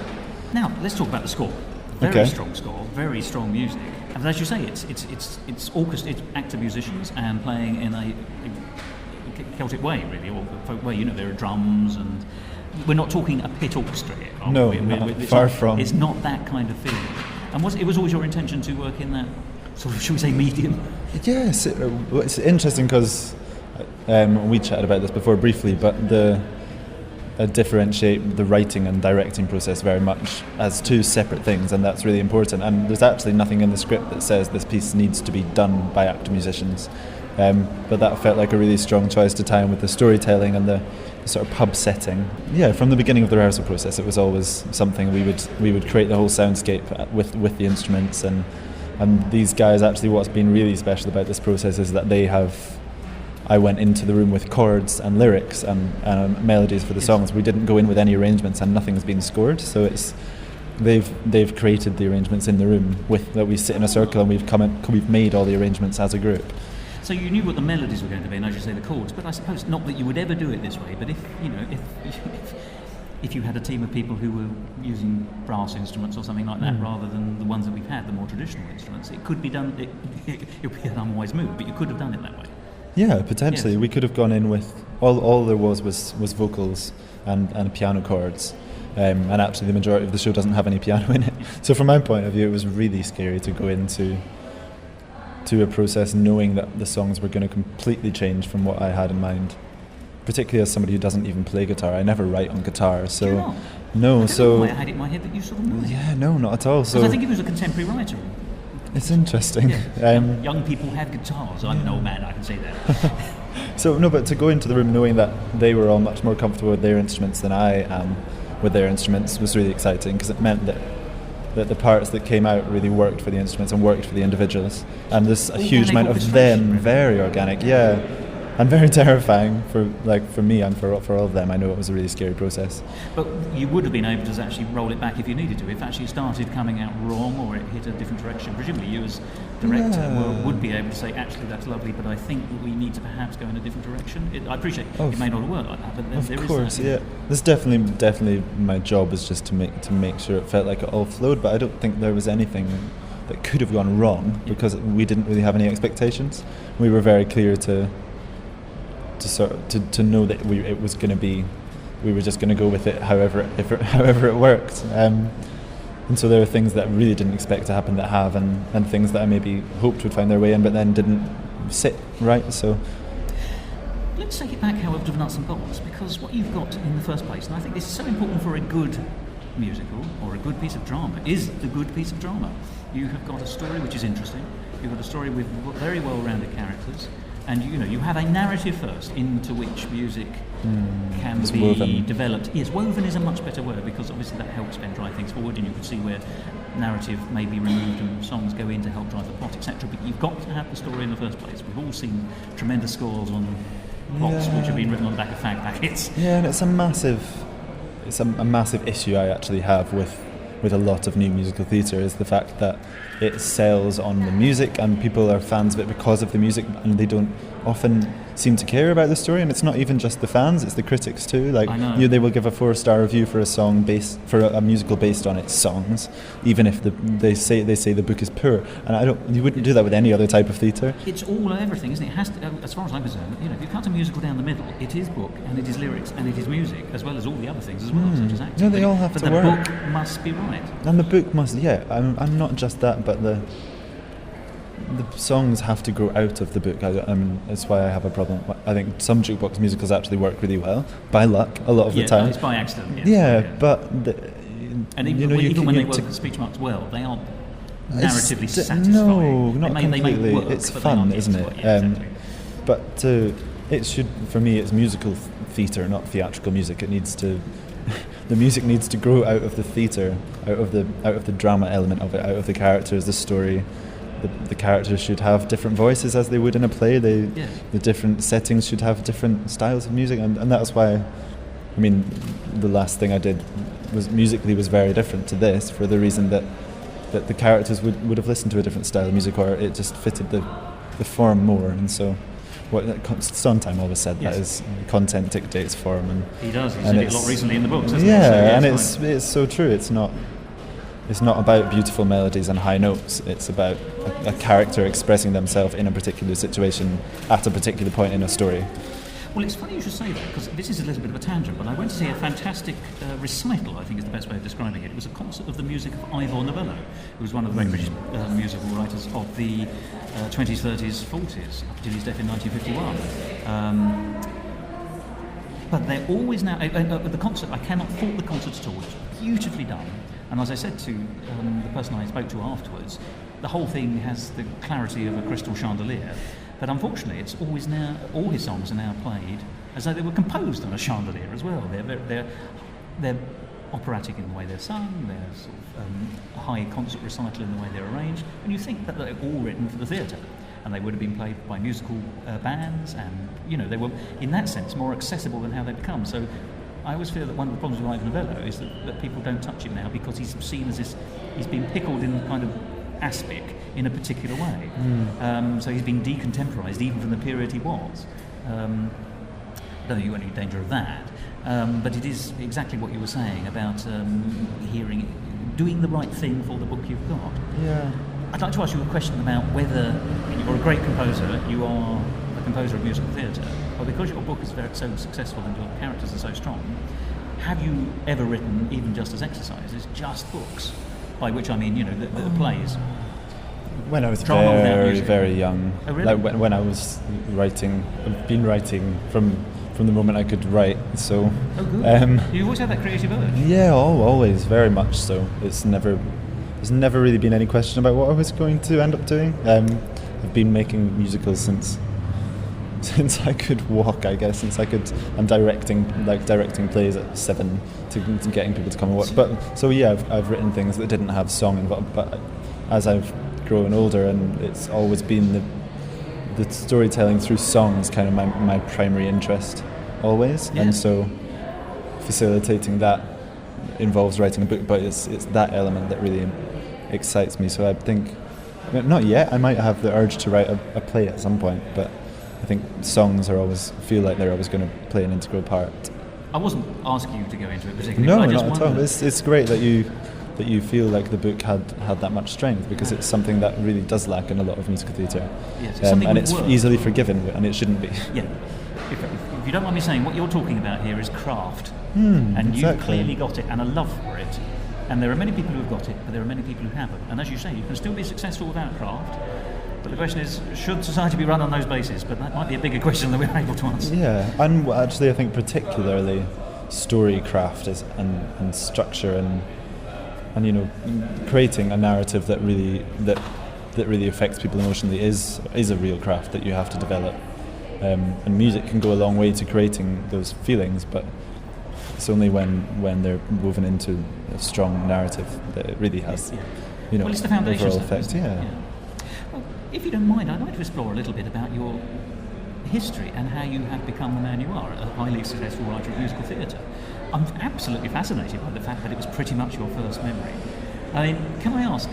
Now, let's talk about the score. Very strong score, very strong music. And as you say, it's orchestra, it's actor musicians and playing in a Celtic way, really, or folk way. There are drums, and we're not talking a pit orchestra here. No, far from. It's not that kind of feeling. And it was always your intention to work in that sort of, should we say, medium? Yes, it's interesting because we chatted about this before briefly, but differentiate the writing and directing process very much as two separate things, and that's really important. And there's actually nothing in the script that says this piece needs to be done by actor musicians, but that felt like a really strong choice to tie in with the storytelling and the sort of pub setting. Yeah, from the beginning of the rehearsal process, it was always something we would create the whole soundscape with the instruments, and these guys, actually what's been really special about this process is that I went into the room with chords and lyrics and melodies for the songs. We didn't go in with any arrangements, and nothing's been scored. So they've created the arrangements in the room that we sit in a circle, and we've made all the arrangements as a group. So you knew what the melodies were going to be, and as you say, the chords. But I suppose not that you would ever do it this way. But if you had a team of people who were using brass instruments or something like that, rather than the ones that we've had, the more traditional instruments, it could be done. It would be an unwise move, but you could have done it that way. Yeah, potentially. Yes. We could have gone in with all there was vocals and piano chords, and actually the majority of the show doesn't have any piano in it. So from my point of view, it was really scary to go into a process knowing that the songs were going to completely change from what I had in mind. Particularly as somebody who doesn't even play guitar, I never write on guitar. So do you not? No, I had it in my head that you sort of knew it. Yeah, no, not at all. So I think he was a contemporary writer. It's interesting. Yeah. Young people have guitars. I'm an old man, I can say that. So no, but to go into the room knowing that they were all much more comfortable with their instruments than I am with their instruments was really exciting, because it meant that the parts that came out really worked for the instruments and worked for the individuals. And there's a huge amount of them, very organic, and very terrifying for me and for all of them. I know it was a really scary process. But you would have been able to actually roll it back if you needed to. If actually started coming out wrong or it hit a different direction, presumably you as director would be able to say, actually that's lovely, but I think we need to perhaps go in a different direction. I appreciate it may not work like that, but there is that. Yeah. This definitely my job was just to make sure it felt like it all flowed, but I don't think there was anything that could have gone wrong because we didn't really have any expectations. We were very clear to know that it was going to be, we were just going to go with it however it worked, and so there are things that I really didn't expect to happen that have, and things that I maybe hoped would find their way in but then didn't sit right. So let's take it back, however, to nuts and bolts, because what you've got in the first place, and I think this is so important for a good musical or a good piece of drama, is the good piece of drama. You have got a story which is interesting, you've got a story with very well-rounded characters, and you have a narrative first into which music can be woven. Developed. Yes, woven is a much better word, because obviously that helps then drive things forward, and you can see where narrative may be removed and songs go in to help drive the plot, etc. But you've got to have the story in the first place. We've all seen tremendous scores on plots which have been written on the back of fag packets. Yeah, and it's a massive issue I actually have with a lot of new musical theatre, is the fact that it sells on the music and people are fans of it because of the music, and they don't often seem to care about the story, and it's not even just the fans, it's the critics too. Like, I know. they will give a 4-star review for a musical based on its songs, even if they say the book is poor. And you wouldn't do that with any other type of theatre. It's all everything, isn't it? It has to, as far as I'm concerned, if you cut a musical down the middle, it is book and it is lyrics and it is music, as well as all the other things as well, such as acting. No, they all have but to the work. book must be right. And the book must, I'm not just that, but the songs have to grow out of the book. That's why I have a problem. I think some jukebox musicals actually work really well, by luck, a lot of the time. It's by accident. But and even when they work with speech marks well, they aren't narratively satisfying. No, not completely. They make work, it's but fun, isn't it? Exactly. But it should, for me, it's musical theatre, not theatrical music. It needs to. The music needs to grow out of the theatre, out of the drama element of it, out of the characters, the story. The characters should have different voices as they would in a play. The different settings should have different styles of music, and that's why. The last thing I did was very different to this, for the reason that the characters would have listened to a different style of music, or it just fitted the form more. And so, what Sondheim always said, that is, content dictates form. And he does. He said it a lot recently in the books. Hasn't he? So, it's so true. It's not about beautiful melodies and high notes. It's about a character expressing themselves in a particular situation at a particular point in a story. Well, it's funny you should say that, because this is a little bit of a tangent, but I went to see a fantastic recital, I think is the best way of describing it. It was a concert of the music of Ivor Novello, who was one of the great British musical writers of the 20s, 30s, 40s, up until his death in 1951. But they're always now... the concert, I cannot fault the concert at all. It's beautifully done. And as I said to the person I spoke to afterwards, the whole thing has the clarity of a crystal chandelier. But unfortunately, it's always now, all his songs are now played as though they were composed on a chandelier as well. They're operatic in the way they're sung, they're sort of high concert recital in the way they're arranged, and you think that they're all written for the theatre. And they would have been played by musical bands, and they were, in that sense, more accessible than how they become. So I always feel that one of the problems with Ivor Novello is that people don't touch him now because he's seen as this, he's been pickled in kind of aspic in a particular way. So he's been decontemporised even from the period he was. I don't think you were in any danger of that. But it is exactly what you were saying about doing the right thing for the book you've got. Yeah. I'd like to ask you a question about whether you're a great composer, you are a composer of musical theatre, or because your book is so successful and your characters are so strong, have you ever written, even just as exercises, just books? By which I mean, the plays. When I was very, very young, oh, really? like when I was writing, I've been writing from the moment I could write. So, you always had that creative urge. Yeah, always, very much so. There's never really been any question about what I was going to end up doing. I've been making musicals since I could walk, I guess. I'm directing plays at 7 to getting people to come and watch. But so yeah, I've written things that didn't have song involved. But as I've grown older, and it's always been the storytelling through songs, kind of my primary interest, always. Yeah. And so facilitating that involves writing a book, but it's that element that really excites me. So I think, not yet. I might have the urge to write a play at some point, but I think songs feel like they're always going to play an integral part. I wasn't asking you to go into it particularly. No, but I just not at all. It's great that you feel like the book had that much strength, because it's something that really does lack in a lot of musical theatre. Yes, and it's easily forgiven, and it shouldn't be. Yeah. If you don't mind me saying, what you're talking about here is craft, and exactly. You've clearly got it, and a love for it. And there are many people who've got it, but there are many people who haven't. And as you say, you can still be successful without craft. But the question is, should society be run on those bases? But that might be a bigger question than we're able to answer. Yeah, and actually I think particularly storycraft and structure and creating a narrative that really affects people emotionally is a real craft that you have to develop. And music can go a long way to creating those feelings, but it's only when they're woven into a strong narrative that it really has, well, it's the foundation overall effect. Yeah. Well, if you don't mind, I'd like to explore a little bit about your history and how you have become the man you are, a highly successful writer of musical theatre. I'm absolutely fascinated by the fact that it was pretty much your first memory. I mean, can I ask,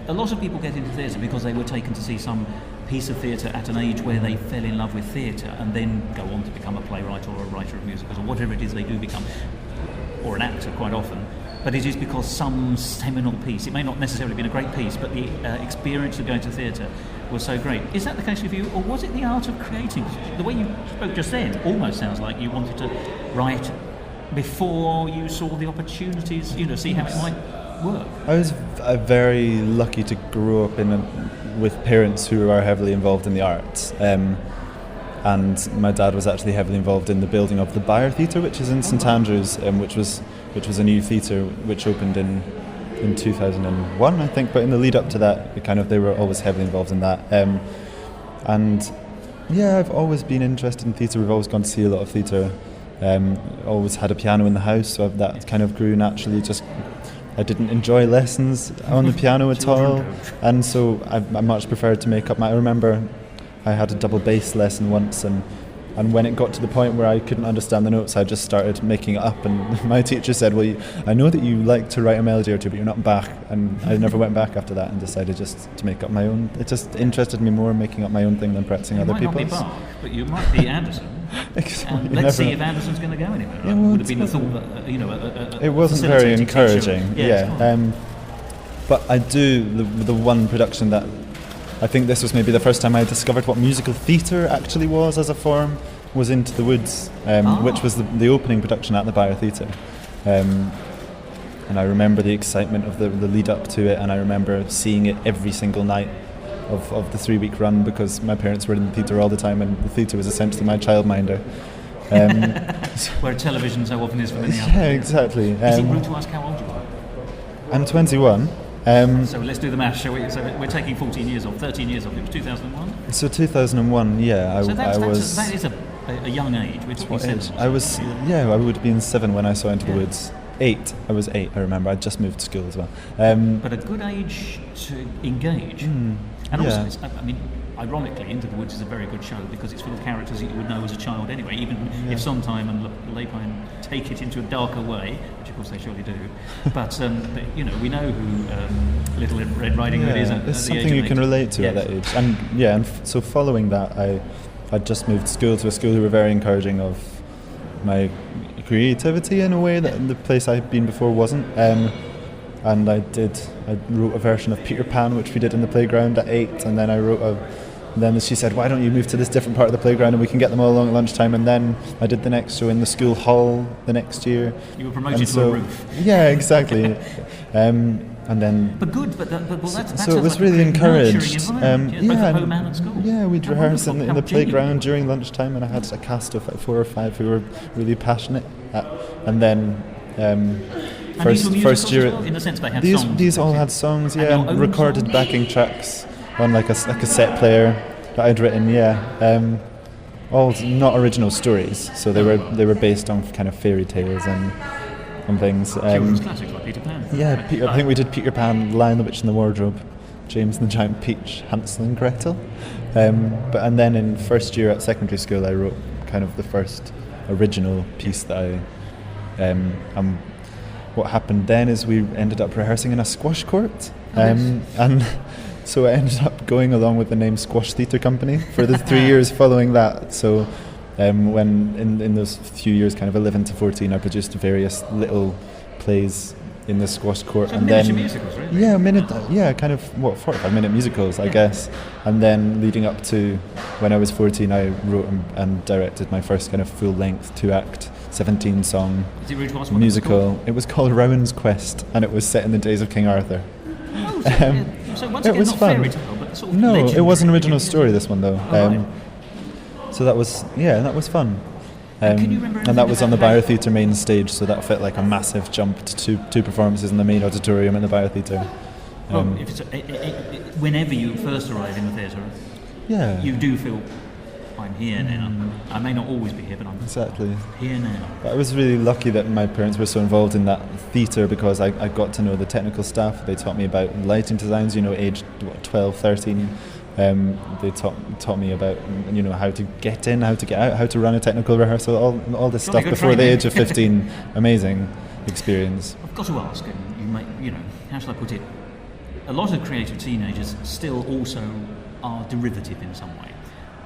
a lot of people get into theatre because they were taken to see some piece of theatre at an age where they fell in love with theatre and then go on to become a playwright or a writer of musicals or whatever it is they do become, or an actor quite often, but it is because some seminal piece, it may not necessarily have been a great piece, but the experience of going to theatre was so great. Is that the case with you, or was it the art of creating? The way you spoke just then almost sounds like you wanted to write before you saw the opportunities, see how it might work. I was very lucky to grow up with parents who are heavily involved in the arts. And my dad was actually heavily involved in the building of the Byre Theatre, which is in St Andrews, which was a new theatre which opened in 2001, I think. But in the lead up to that, they were always heavily involved in that. And yeah, I've always been interested in theatre. We've always gone to see a lot of theatre. Always had a piano in the house, so that kind of grew naturally. I didn't enjoy lessons on the piano at all, and so I much preferred to make up I remember I had a double bass lesson once, and when it got to the point where I couldn't understand the notes, I just started making it up, and my teacher said, well, I know that you like to write a melody or two, but you're not Bach, and I never went back after that and decided just to make up my own. It just interested me more making up my own thing than practicing other people's. You might not be Bach, but you might be Anderson. Let's see if Anderson's going to go anywhere. Right? Would have been the thought that, it wasn't very encouraging, but I do, the one production that I think this was maybe the first time I discovered what musical theatre actually was as a form, was Into the Woods, which was the opening production at the Byre Theatre. And I remember the excitement of the lead up to it, and I remember seeing it every single night of the 3-week run, because my parents were in the theatre all the time, and the theatre was essentially my childminder. Where television so often is for many others. Yeah, exactly. Is it rude to ask how old you are? I'm 21. So let's do the math, shall we? So we're taking 13 years off. It was 2001? So 2001, yeah. That is a young age. We're 7. I would have been 7 when I saw Into the Woods. 8. I was 8, I remember. I'd just moved to school as well. But a good age to engage. And also, ironically, Into the Woods is a very good show because it's full of characters that you would know as a child anyway, even if Sondheim and Lapine take it into a darker way, which of course they surely do. But we know who Little Red Riding Hood is. It's something you can relate to at that age. And so following that, I'd just moved school to a school who were very encouraging of my creativity in a way that the place I'd been before wasn't. And I wrote a version of Peter Pan, which we did in the playground at 8, and then then she said, why don't you move to this different part of the playground and we can get them all along at lunchtime, and then I did the next show in the school hall the next year. You were promoted to a roof. Yeah, exactly. And then... But good, that's so it was like really encouraged. Both at home and at school. Yeah, we'd rehearse in the playground during lunchtime, and I had a cast of 4 or 5 who were really passionate. And then... first year, well, in the sense they had songs. These all had songs, and recorded songs? Backing tracks on like a cassette player that I'd written, all not original stories, so they were based on kind of fairy tales and things. Children's classics like Peter Pan. I think we did Peter Pan, Lion, the Witch and the Wardrobe, James and the Giant Peach, Hansel and Gretel. And then in first year at secondary school, I wrote kind of the first original piece that what happened then is we ended up rehearsing in a squash court, and so I ended up going along with the name Squash Theatre Company for the 3 years following that. So when in those few years, kind of 11 to 14, I produced various little plays in the squash court, and then musicals, right? kind of 45-minute musicals, I guess. And then leading up to when I was 14, I wrote and directed my first kind of full-length 2-act 17-song musical. It was called Rowan's Quest, and it was set in the days of King Arthur. So once again, it was not fun. Fairy tale, but sort of no, legendary. It was an original story, this one though. So that was fun. And that was on the Byre Theatre main stage, so that felt like a massive jump to 2 performances in the main auditorium in the Byre Theatre. Whenever you first arrive in the theatre, you do feel, I'm here now. I may not always be here, but I'm here now. But I was really lucky that my parents were so involved in that theatre, because I got to know the technical staff. They taught me about lighting designs, aged 12, 13. They taught me about how to get in, how to get out, how to run a technical rehearsal, all this stuff before the age of 15. Amazing experience. I've got to ask, how shall I put it? A lot of creative teenagers still also are derivative in some way.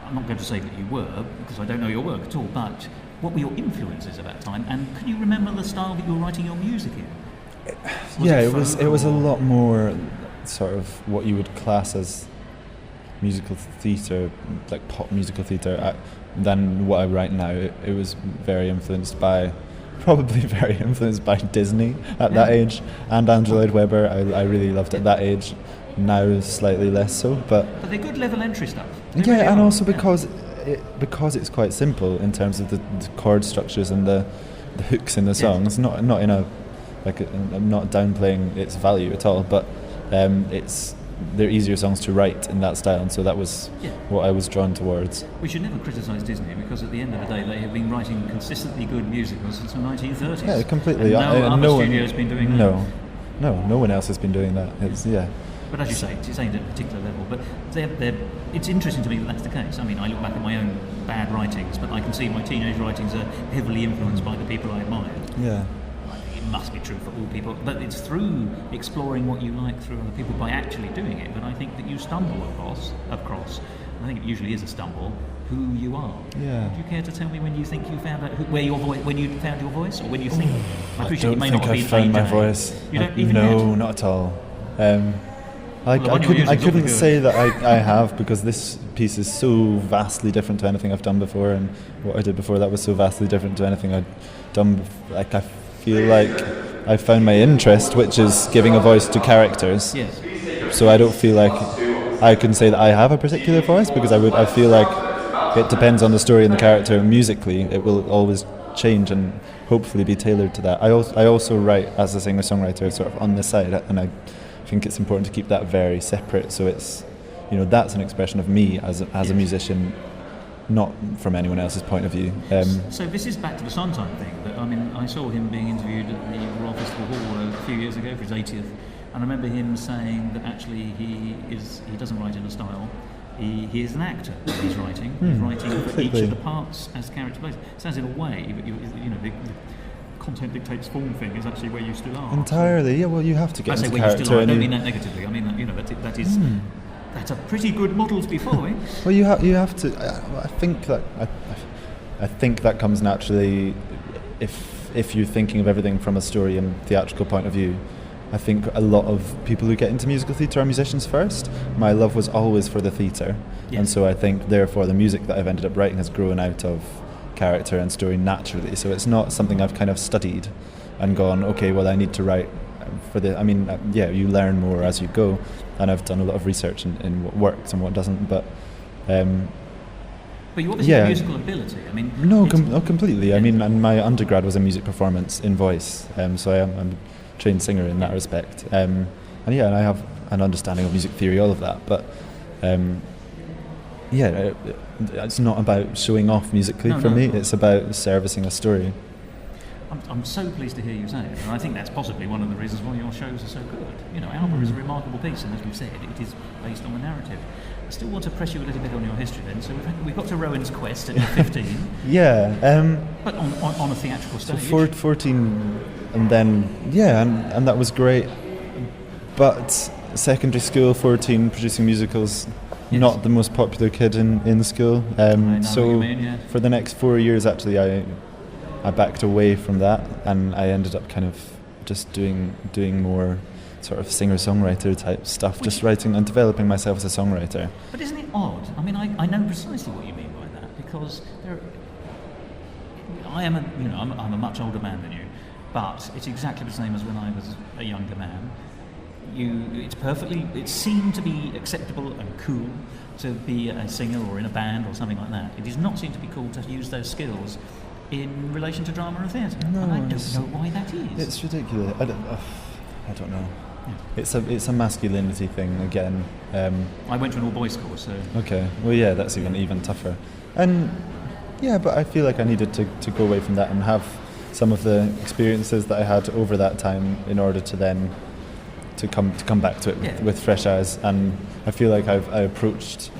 I'm not going to say that you were, because I don't know your work at all, but what were your influences at that time, and can you remember the style that you were writing your music in? It was a lot more sort of what you would class as musical theatre, like pop musical theatre, than what I write now. It was probably very influenced by Disney at that age, and Andrew Lloyd Webber. I really loved at that age. Now slightly less so, but they're good level entry stuff. And also because it's quite simple in terms of the chord structures and the hooks in the songs. Not in a I'm not downplaying its value at all, but they're easier songs to write in that style, and so that was what I was drawn towards. We should never criticise Disney, because at the end of the day they have been writing consistently good musicals since the 1930s. Yeah, completely. And no other studio's been doing that. No one else has been doing that. But as you say, it's aimed at a particular level. But it's interesting to me that that's the case. I mean, I look back at my own bad writings, but I can see my teenage writings are heavily influenced by the people I admired. Yeah. It must be true for all people, but it's through exploring what you like through other people by actually doing it. But I think that you stumble across. I think it usually is a stumble. Who you are. Yeah. Do you care to tell me when you think you found out when you found your voice, or when you think? I appreciate don't you may think not have I been found my today. voice. You don't even No, yet? not at all. Well, I couldn't say that I have, because this piece is so vastly different to anything I've done before, and what I did before that was so vastly different to anything I'd done. I feel like I found my interest, which is giving a voice to characters. Yes. So I don't feel like I can say that I have a particular voice, because I feel like it depends on the story and the character, and musically it will always change and hopefully be tailored to that. I also write as a singer-songwriter sort of on the side, and I think it's important to keep that very separate, so it's, that's an expression of me as a musician, not from anyone else's point of view. So this is back to the Sondheim thing. I saw him being interviewed at the Royal Festival Hall a few years ago for his 80th, and I remember him saying that actually he doesn't write in a style. He is an actor when he's writing. He's writing for each of the parts as character plays. Sounds in a way, but the content dictates form thing is actually where you still are. Entirely, yeah. Well, you have to get into character. character. I don't mean that negatively. I mean that that is that's a pretty good model to be following. Well, you have to. I think that comes naturally if you're thinking of everything from a story and theatrical point of view. I think a lot of people who get into musical theatre are musicians first. My love was always for the theatre, and so I think therefore the music that I've ended up writing has grown out of character and story naturally. So it's not something I've kind of studied and gone, okay, well I need to write for the. You learn more as you go, and I've done a lot of research in what works and what doesn't. But you obviously have musical ability. Completely. And my undergrad was a music performance in voice, so I'm trained singer in that respect, and I have an understanding of music theory, all of that, but it's not about showing off musically for me. It's about servicing a story. I'm so pleased to hear you say it, and I think that's possibly one of the reasons why your shows are so good. Alba is a remarkable piece, and as we've said, it is based on a narrative. I still want to press you a little bit on your history then. So we've got to Rowan's Quest at 15. But on a theatrical stage. So 14, and then and that was great. But secondary school, 14, producing musicals, not the most popular kid in school. For the next 4 years, actually, I backed away from that, and I ended up kind of just doing more sort of singer-songwriter type stuff, just writing and developing myself as a songwriter. But isn't it odd? I know precisely what you mean by that, because I'm a much older man than you, but it's exactly the same as when I was a younger man. It seemed to be acceptable and cool to be a singer or in a band or something like that. It does not seem to be cool to use those skills in relation to drama and theatre. No, and I don't know why that is. It's ridiculous. I don't know. Yeah. It's a masculinity thing again. I went to an all-boys school, so... Okay, well yeah, that's even tougher. And but I feel like I needed to go away from that and have some of the experiences that I had over that time in order to then to come back to it with fresh eyes. And I feel like I approached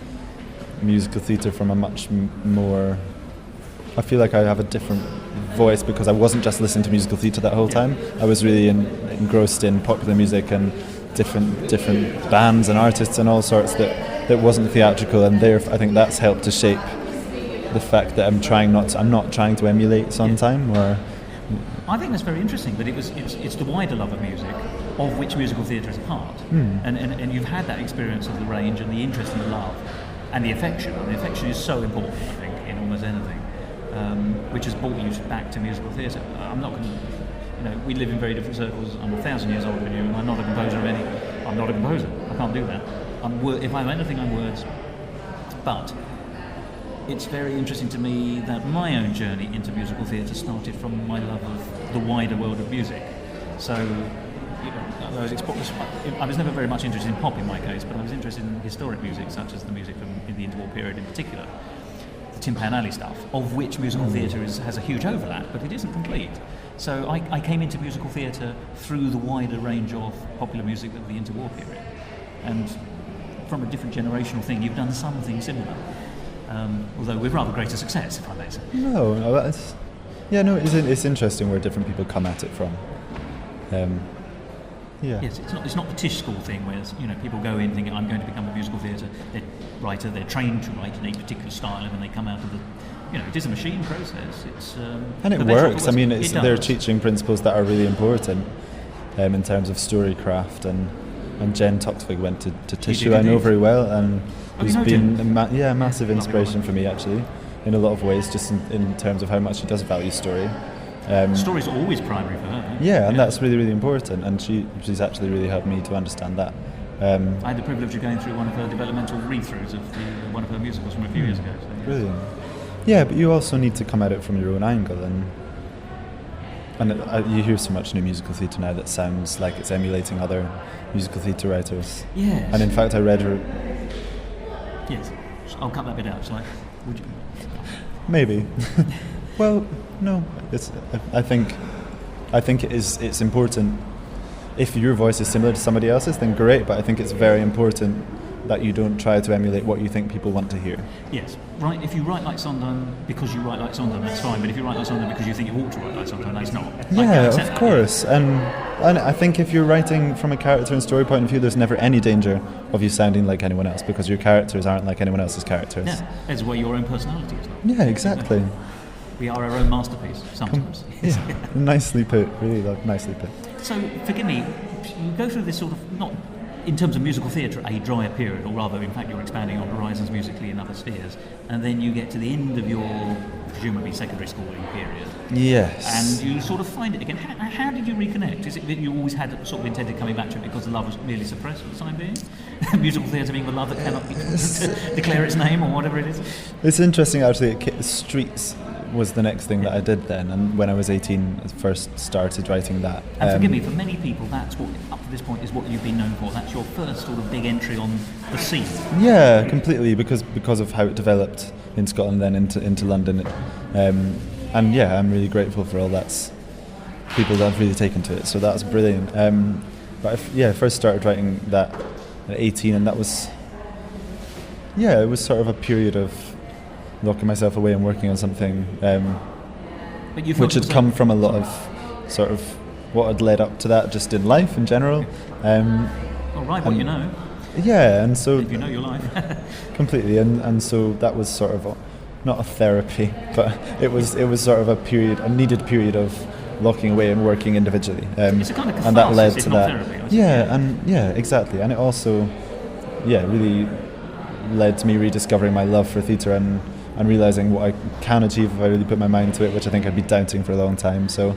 musical theatre from a much more... I feel like I have a different voice because I wasn't just listening to musical theatre that whole time. I was really engrossed in popular music and different bands and artists and all sorts that that wasn't theatrical, and I think that's helped to shape the fact that I'm not trying to emulate Sondheim. Or I think that's very interesting. That it's the wider love of music, of which musical theatre is a part, and you've had that experience of the range and the interest and the love and the affection. And the affection is so important, I think, in almost anything, which has brought you back to musical theatre. I'm not going to, we live in very different circles. I'm 1,000 years older than you, and I'm not a composer of any. I'm not a composer. I can't do that. If I'm anything, I'm words. But it's very interesting to me that my own journey into musical theatre started from my love of the wider world of music. So, I was never very much interested in pop in my case, but I was interested in historic music, such as the music from the interwar period in particular, the Tin Pan Alley stuff, of which musical theatre has a huge overlap, but it isn't complete. So I came into musical theatre through the wider range of popular music of the interwar period. And from a different generational thing, you've done something similar. Although with rather greater success, if I may say. It's interesting where different people come at it from. Yes, it's not the Tisch school thing where people go in thinking I'm going to become a musical theatre writer. They're trained to write in a particular style, and when they come out of it is a machine process. And it works. They're teaching principles that are really important in terms of storycraft, and Jen Toxvig went to Tisch, who I know very well, and who's been a massive inspiration for me actually, in a lot of ways, just in terms of how much she does value story. Story's always primary for her. Yeah, and that's really, really important, and she's actually really helped me to understand that. I had the privilege of going through one of her developmental read-throughs of one of her musicals from a few years ago. So, yeah. Brilliant. Yeah, but you also need to come at it from your own angle, and you hear so much new musical theatre now that sounds like it's emulating other musical theatre writers. Yes. And in fact, I read her. Yes, I'll cut that bit out. So would you? Maybe. Well, no. I think it's important. If your voice is similar to somebody else's, then great. But I think it's very important that you don't try to emulate what you think people want to hear. Yes, right. If you write like Sondheim because you write like Sondheim, that's fine. But if you write like Sondheim because you think you ought to write like Sondheim, that's not. Yeah, of course. And I think if you're writing from a character and story point of view, there's never any danger of you sounding like anyone else, because your characters aren't like anyone else's characters. Yeah, as well your own personality is. Yeah, exactly. We are our own masterpiece sometimes. Yeah, nicely put. Really nicely put. So, forgive me, you go through this sort of, not in terms of musical theatre, a drier period, or rather, in fact, you're expanding your horizons musically in other spheres, and then you get to the end of your, presumably, secondary schooling period. Yes. And you sort of find it again. How did you reconnect? Is it that you always had sort of intended coming back to it because the love was merely suppressed for the time being? Musical theatre being the love that cannot declare its name, or whatever it is? It's interesting, actually. Streets was the next thing that I did then, and when I was 18 I first started writing that. And forgive me, for many people that's what, up to this point, is what you've been known for. That's your first sort of big entry on the scene. Yeah, completely, because of how it developed in Scotland, then into London, and yeah, I'm really grateful for all that's people that have really taken to it, so that's brilliant. But I first started writing that at 18, and that was, it was sort of a period of locking myself away and working on something which had come from a lot of sort of what had led up to that, just in life in general. What you know. Yeah, and so if you know your life. Completely, and so that was sort of not a therapy, but it was sort of a needed period of locking away and working individually. It's a kind of catharsis, and that led to not that. Therapy, Exactly, and it also really led to me rediscovering my love for theatre and realising what I can achieve if I really put my mind to it, which I think I'd been doubting for a long time. So,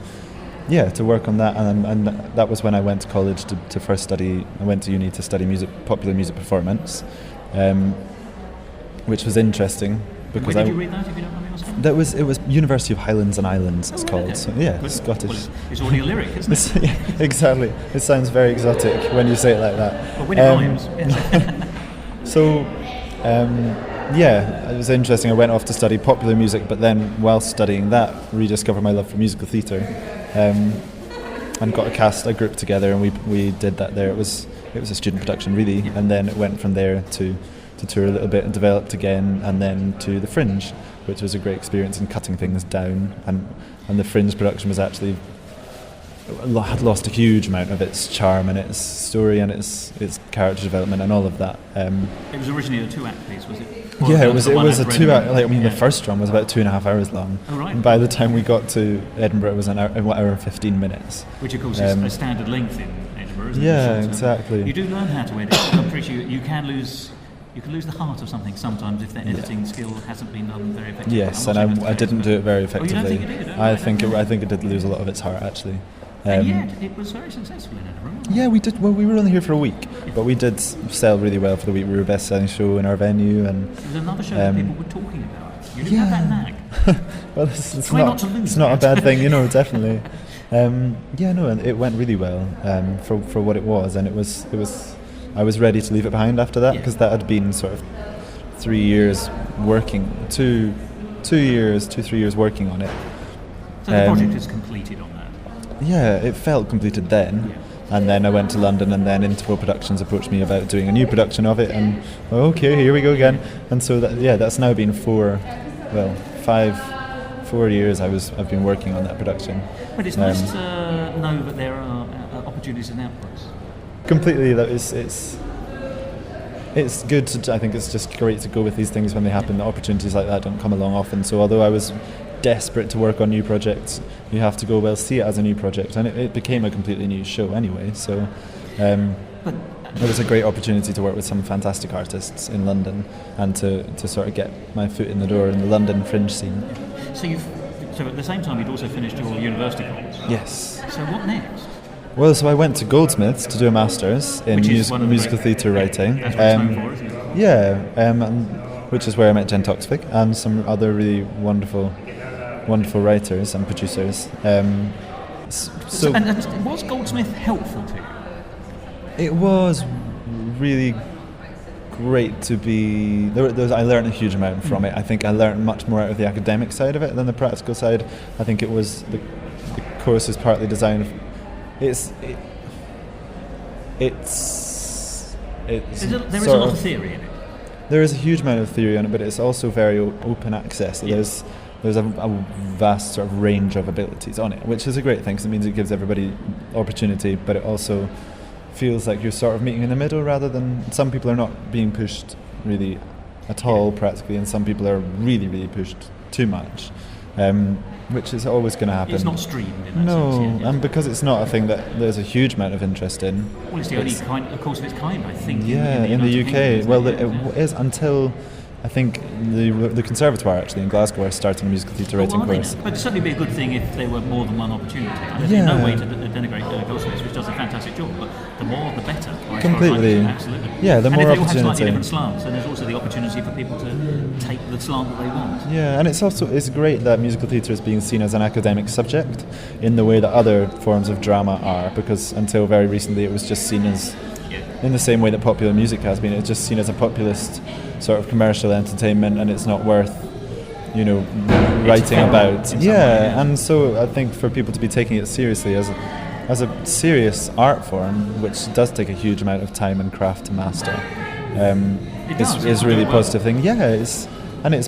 to work on that, and that was when I went to college to first study. I went to uni to study popular music performance, which was interesting because Where did you read that, if you don't mind me asking? It was University of Highlands and Islands. It's called. Okay. So, Scottish. Well, it's already a lyric, isn't it? Exactly. It sounds very exotic when you say it like that. Well, when it rhymes. Yes. So. It was interesting. I went off to study popular music, but then whilst studying that, rediscovered my love for musical theatre, and got a group together, and we did that there. It was a student production, really, and then it went from there to tour a little bit and developed again, and then to the Fringe, which was a great experience in cutting things down, and the Fringe production was actually had lost a huge amount of its charm and its story and its character development and all of that. It was originally a 2-act piece, was it? It was a 2-act. The first run was about 2.5 hours long. Oh, right. And by the time we got to Edinburgh, it was an hour and 15 minutes. Which, of course, is a standard length in Edinburgh, isn't it? Yeah, exactly. You do learn how to edit. I'm pretty sure you can lose the heart of something sometimes if the editing skill hasn't been done very effectively. Yes, and I didn't do it very effectively. Oh, you don't think you did? I think it did lose a lot of its heart, actually. And yet, it was very successful in Edinburgh. Yeah, we did. Well, we were only here for a week, but we did sell really well for the week. We were a best-selling show in our venue, and it was another show that people were talking about. You didn't have that knack. Well, it's not a bad thing, definitely. And it went really well for what it was, and it was. I was ready to leave it behind after that because that had been sort of 3 years working, 3 years working on it. So the project is completed on that. Yeah, it felt completed then. Yeah. And then I went to London, and then Interval Productions approached me about doing a new production of it, and okay, here we go again. And so that's now been 4 years I've been working on that production. But it's nice to know that there are opportunities and outputs. Completely, it's good to, I think it's just great to go with these things when they happen. The opportunities like that don't come along often. So although I was desperate to work on new projects, you have to go, see it as a new project, and it became a completely new show anyway. So it was a great opportunity to work with some fantastic artists in London and to sort of get my foot in the door in the London Fringe scene. So at the same time you'd also finished your university course. Yes. So what next? Well, so I went to Goldsmiths to do a master's in musical theatre writing. That's what it's known for, isn't it? Yeah, which is where I met Jen Toxvig and some other really wonderful writers and producers. And was Goldsmith helpful to you? It was really great to be. I learned a huge amount from it. I think I learned much more out of the academic side of it than the practical side. I think it was the course is partly designed. There is a lot of theory in it. There is a huge amount of theory on it, but it's also very open access. Yeah. There's a vast sort of range of abilities on it, which is a great thing because it means it gives everybody opportunity, but it also feels like you're sort of meeting in the middle rather than some people are not being pushed really at all practically, and some people are really, really pushed too much. Which is always going to happen. It's not streamed in that sense. No, and because it's not a thing that there's a huge amount of interest in. Well, it's the only course of its kind, I think. Yeah, in the UK. Well, it is until I think the Conservatoire actually in Glasgow are starting a musical theatre writing course. But it'd certainly be a good thing if there were more than one opportunity. There's no way to denigrate Goldsmiths, which does a fantastic job, but the more the better. Completely. Absolutely. Yeah, the more opportunity. And if they all have slightly different slants, then there's also the opportunity for people to take the slant that they want. Yeah, and it's great that musical theatre is being seen as an academic subject in the way that other forms of drama are, because until very recently it was just seen as, in the same way that popular music has been, it's just seen as a populist sort of commercial entertainment, and it's not worth, writing about. Yeah, and so I think for people to be taking it seriously as a serious art form, which does take a huge amount of time and craft to master, is really a positive thing. Yeah, it's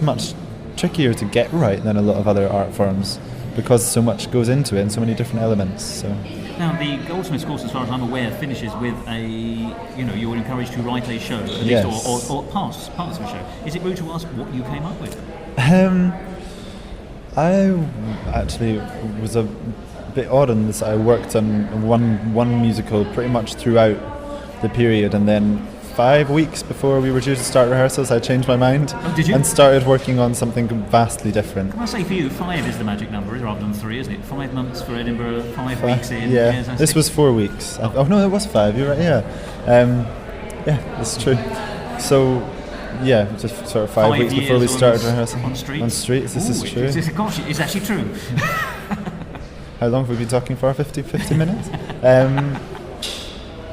much trickier to get right than a lot of other art forms because so much goes into it and so many different elements. So. Now, the Goldsmiths course, as far as I'm aware, finishes with you're encouraged to write a show, at least, or parts of a show. Is it rude to ask what you came up with? I actually was a bit odd on this. I worked on one musical pretty much throughout the period, and then 5 weeks before we were due to start rehearsals, I changed my mind and started working on something vastly different. Can I say for you, 5 is the magic number rather than 3, isn't it? 5 months for Edinburgh, 5 weeks in. Yeah, this was 4 weeks. Oh no, it was 5. You're right. Yeah, that's true. So, yeah, just sort of 5 weeks before we started rehearsing on streets. On streets, this is true. Gosh, it's actually true. How long have we been talking for? 50 minutes.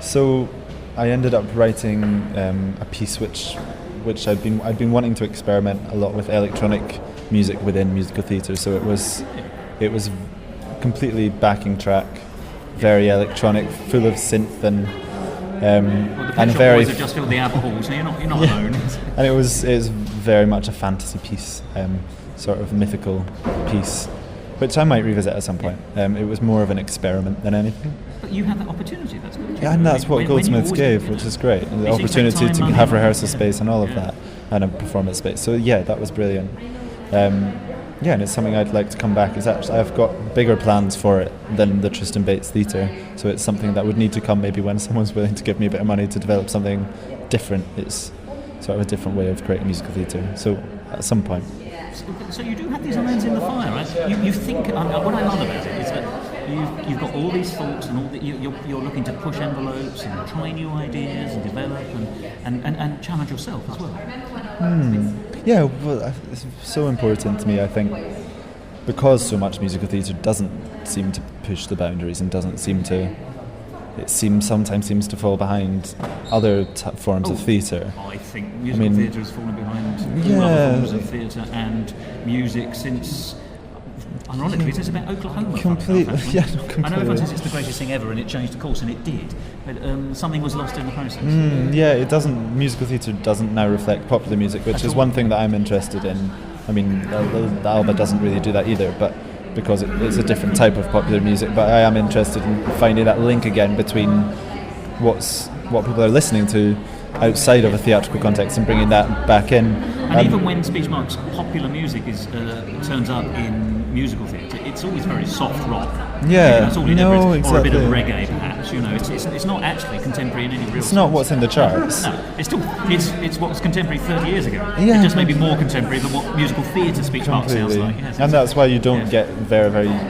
So. I ended up writing a piece which I'd been wanting to experiment a lot with electronic music within musical theatre. So it was completely backing track, very electronic, full of synth and very. Boys have just filled the Alba hall, so you're not alone. And it's very much a fantasy piece, sort of mythical piece, which I might revisit at some point. It was more of an experiment than anything. But you had that opportunity, that's good. Yeah, and that's what Goldsmiths gave, which is great. The opportunity to have rehearsal space and all of that, and a performance space. So yeah, that was brilliant. And it's something I'd like to come back. It's actually, I've got bigger plans for it than the Tristan Bates Theatre, so it's something that would need to come maybe when someone's willing to give me a bit of money to develop something different. It's sort of a different way of creating musical theatre, so at some point. So you do have these irons in the fire, right? You think, what I love about it is that you've got all these thoughts and all that you're looking to push envelopes and try new ideas and develop and challenge yourself as well. Yeah, well, it's so important to me, I think, because so much musical theatre doesn't seem to push the boundaries and sometimes seems to fall behind other forms of theatre. I think musical theatre has fallen behind all other forms of theatre and music since, ironically, since about Oklahoma. Completely. I know everyone says it's the greatest thing ever and it changed the course, and it did, but something was lost in the process. It doesn't. Musical theatre doesn't now reflect popular music, which is one thing that I'm interested in. I mean, the Alba doesn't really do that either, but because it's a different type of popular music. But I am interested in finding that link again between what people are listening to outside of a theatrical context and bringing that back in. And even when Speech Mark's popular music turns up in musical theatre, it's always very soft rock. Yeah, that's all exactly. Or a bit of reggae, perhaps. It's not actually contemporary in any real sense. It's not what's in the charts. No, it's what was contemporary 30 years ago. Yeah. It just may be more contemporary than what musical theatre Speech Mark sounds like. Yes, and that's why you don't get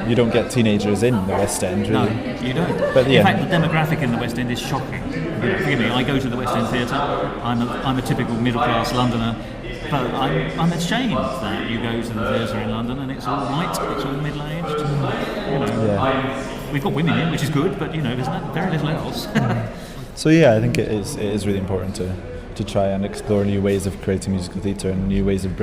you don't get teenagers in the West End, really. No, you don't. But in fact, the demographic in the West End is shocking. Forgive me, I go to the West End Theatre. I'm a typical middle-class Londoner, but I'm ashamed that you go to the theatre in London and it's all white, it's all middle-aged. We've got women in, which is good, but there's very little else. So yeah, I think it is really important to try and explore new ways of creating musical theatre and new ways of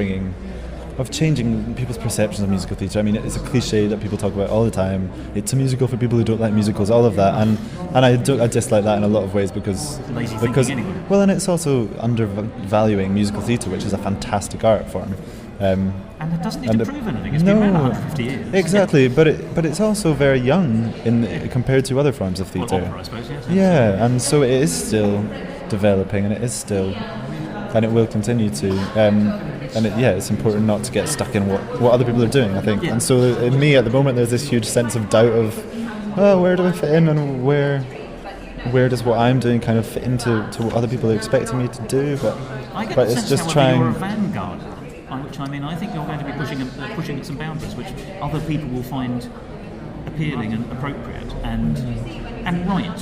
changing people's perceptions of musical theatre. I mean, it's a cliche that people talk about all the time. It's a musical for people who don't like musicals, all of that, and I dislike that in a lot of ways because well, and it's also undervaluing musical theatre, which is a fantastic art form. And it doesn't need to prove anything. It's been around 150 years. Exactly, but it's also very young compared to other forms of theatre. Well, opera, I suppose, yes. Yeah, and so it is still developing, and it will continue to. It's important not to get stuck in what other people are doing, I think. Yeah. And so in me at the moment there's this huge sense of doubt of, where do I fit in, and where does what I'm doing kind of fit into what other people are expecting me to do? But it's just trying. You're a vanguard, which I think you're going to be pushing at some boundaries which other people will find appealing and appropriate and right,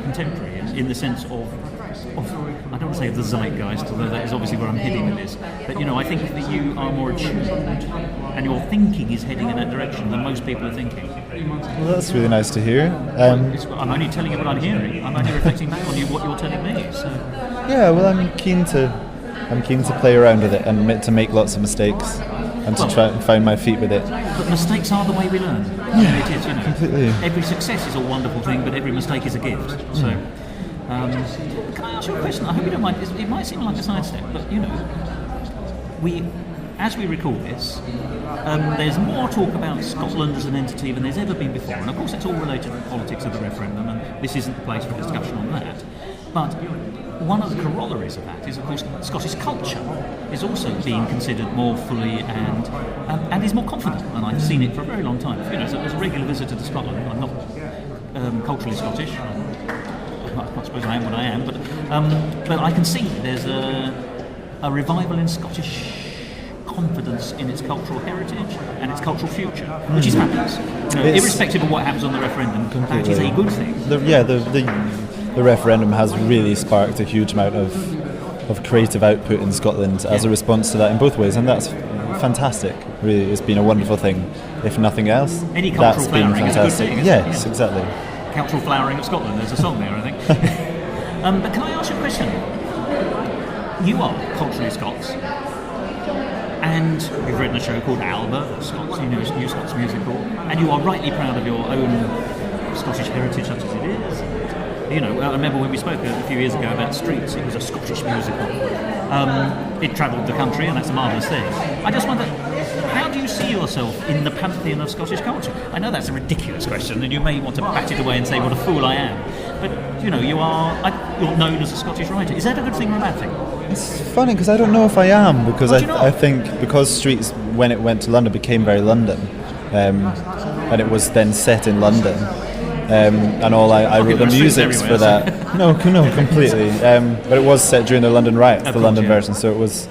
contemporary in the sense of I don't want to say the zeitgeist, although that is obviously where I'm heading with this, but I think that you are more attuned and your thinking is heading in that direction than most people are thinking. Well, that's really nice to hear. I'm only telling you what I'm hearing. I'm only reflecting back on what you're telling me. So. Yeah, well, I'm keen to play around with it and to make lots of mistakes and to try and find my feet with it. But mistakes are the way we learn. Yeah, it is, completely. Every success is a wonderful thing, but every mistake is a gift. So, can I ask you a question? I hope you don't mind. It might seem like a sidestep, but as we record this, there's more talk about Scotland as an entity than there's ever been before, and of course it's all related to the politics of the referendum, and this isn't the place for discussion on that. But one of the corollaries of that is, of course, Scottish culture is also being considered more fully and is more confident, and I've seen it for a very long time. So as a regular visitor to Scotland, I'm not culturally Scottish. I suppose I am what I am, but I can see there's a revival in Scottish confidence in its cultural heritage and its cultural future, which is fabulous. Irrespective of what happens on the referendum, that is a good thing. The referendum has really sparked a huge amount of creative output in Scotland as a response to that in both ways, and that's fantastic. Really, it's been a wonderful thing. If nothing else, any cultural that's been flowering fantastic. Is a good thing, Yes, exactly. Cultural flowering of Scotland. There's a song there, I think. But can I ask you a question? You are culturally Scots, and you've written a show called Alba, the Scots, New Scots musical, and you are rightly proud of your own Scottish heritage, such as it is. I remember when we spoke a few years ago about Streets, it was a Scottish musical. It travelled the country, and that's a marvellous thing. I just wonder, how do you see yourself in the pantheon of Scottish culture? I know that's a ridiculous question, and you may want to bat it away and say what a fool I am. But you're known as a Scottish writer. Is that a good thing or a bad thing? It's funny because I don't know if I am, because Oh, do you not? I think because Streets, when it went to London, became very London, and it was then set in London, and all I wrote the music for that. No, completely. But it was set during the London riots, the London version, so it was.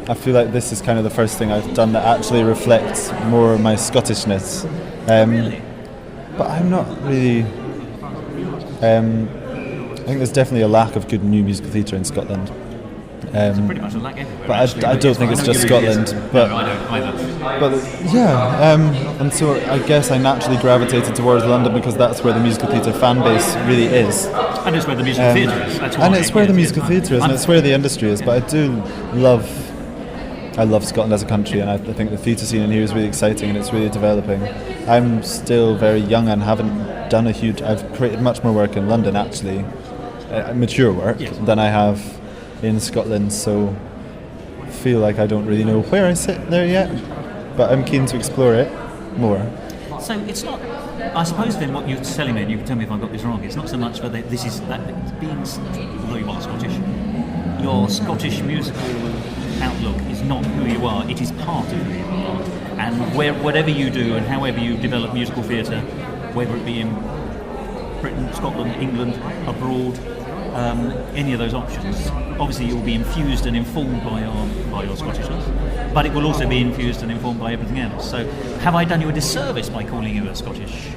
I feel like this is kind of the first thing I've done that actually reflects more my Scottishness. Really? But I'm not really. I think there's definitely a lack of good new musical theatre in Scotland. It's pretty much a lack everywhere. But I don't think it's just Scotland. But no, I don't either. But yeah, and so I guess I naturally gravitated towards London because that's where the musical theatre fan base really is. And it's where the musical theatre is. That's and why, it's where the musical yes. theatre is, and it's where the industry is. But I love Scotland as a country, and I think the theatre scene in here is really exciting and it's really developing. I'm still very young and haven't done I've created much more work in London actually, mature work, than I have in Scotland, so I feel like I don't really know where I sit there yet, but I'm keen to explore it more. So it's not, I suppose then what you're telling me, and you can tell me if I've got this wrong, it's not so much whether this is that being, although you are Scottish, your Scottish musical outlook is not who you are, it is part of who you are. And whatever you do and however you develop musical theatre, whether it be in Britain, Scotland, England, abroad, any of those options, obviously you'll be infused and informed by your Scottishness, but it will also be infused and informed by everything else. So have I done you a disservice by calling you a Scottish?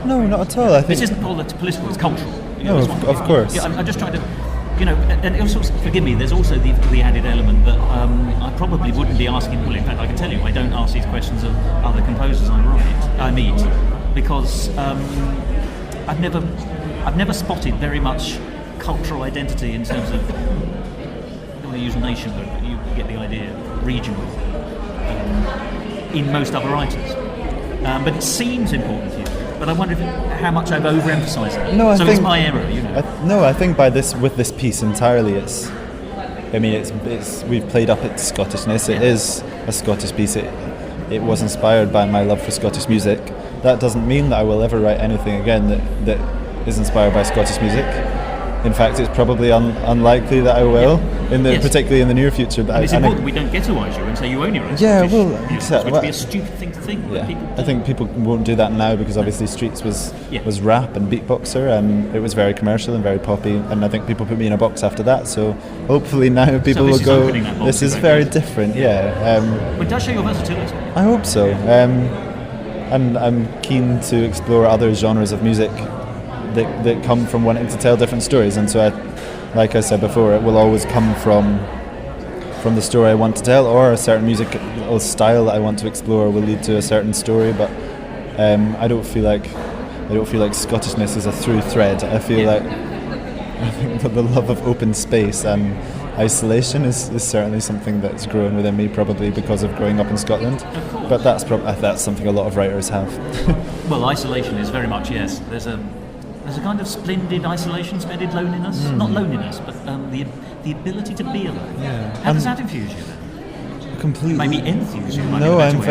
No, not at all. I think this isn't political, it's cultural. No, of course. Yeah, I'm just trying to, and also, forgive me, there's also the added element that I probably wouldn't be asking, well in fact I can tell you, I don't ask these questions of other composers I meet, because I've never spotted very much cultural identity in terms of, I don't want to use nationhood, but you get the idea, regional, in most other writers. But it seems important to you. But I wonder how much I've overemphasised it. No, I think it's my error, I think with this piece entirely, it's we've played up its Scottishness. It is a Scottish piece. It was inspired by my love for Scottish music. That doesn't mean that I will ever write anything again that is inspired by Scottish music. In fact, it's probably unlikely that I will, particularly in the near future. But it's important we don't ghettoise you and say you only write Scottish music. Exactly. It would be a stupid thing to think. Yeah. I think people won't do that now because obviously Streets was rap and beatboxer, and it was very commercial and very poppy, and I think people put me in a box after that, so hopefully now people will go, this is very different, But it does show your versatility. I hope so. And I'm keen to explore other genres of music that come from wanting to tell different stories, and so like I said before, it will always come from the story I want to tell, or a certain musical style that I want to explore will lead to a certain story. But I don't feel like Scottishness is a through thread. I think that the love of open space and isolation is certainly something that's grown within me, probably because of growing up in Scotland. But that's something a lot of writers have. Well, isolation is very much, yes. There's a kind of splendid isolation, splendid loneliness. Not loneliness, but the ability to be alone. Yeah. How does that infuse you then? Completely. Maybe enthuse you. No, I'm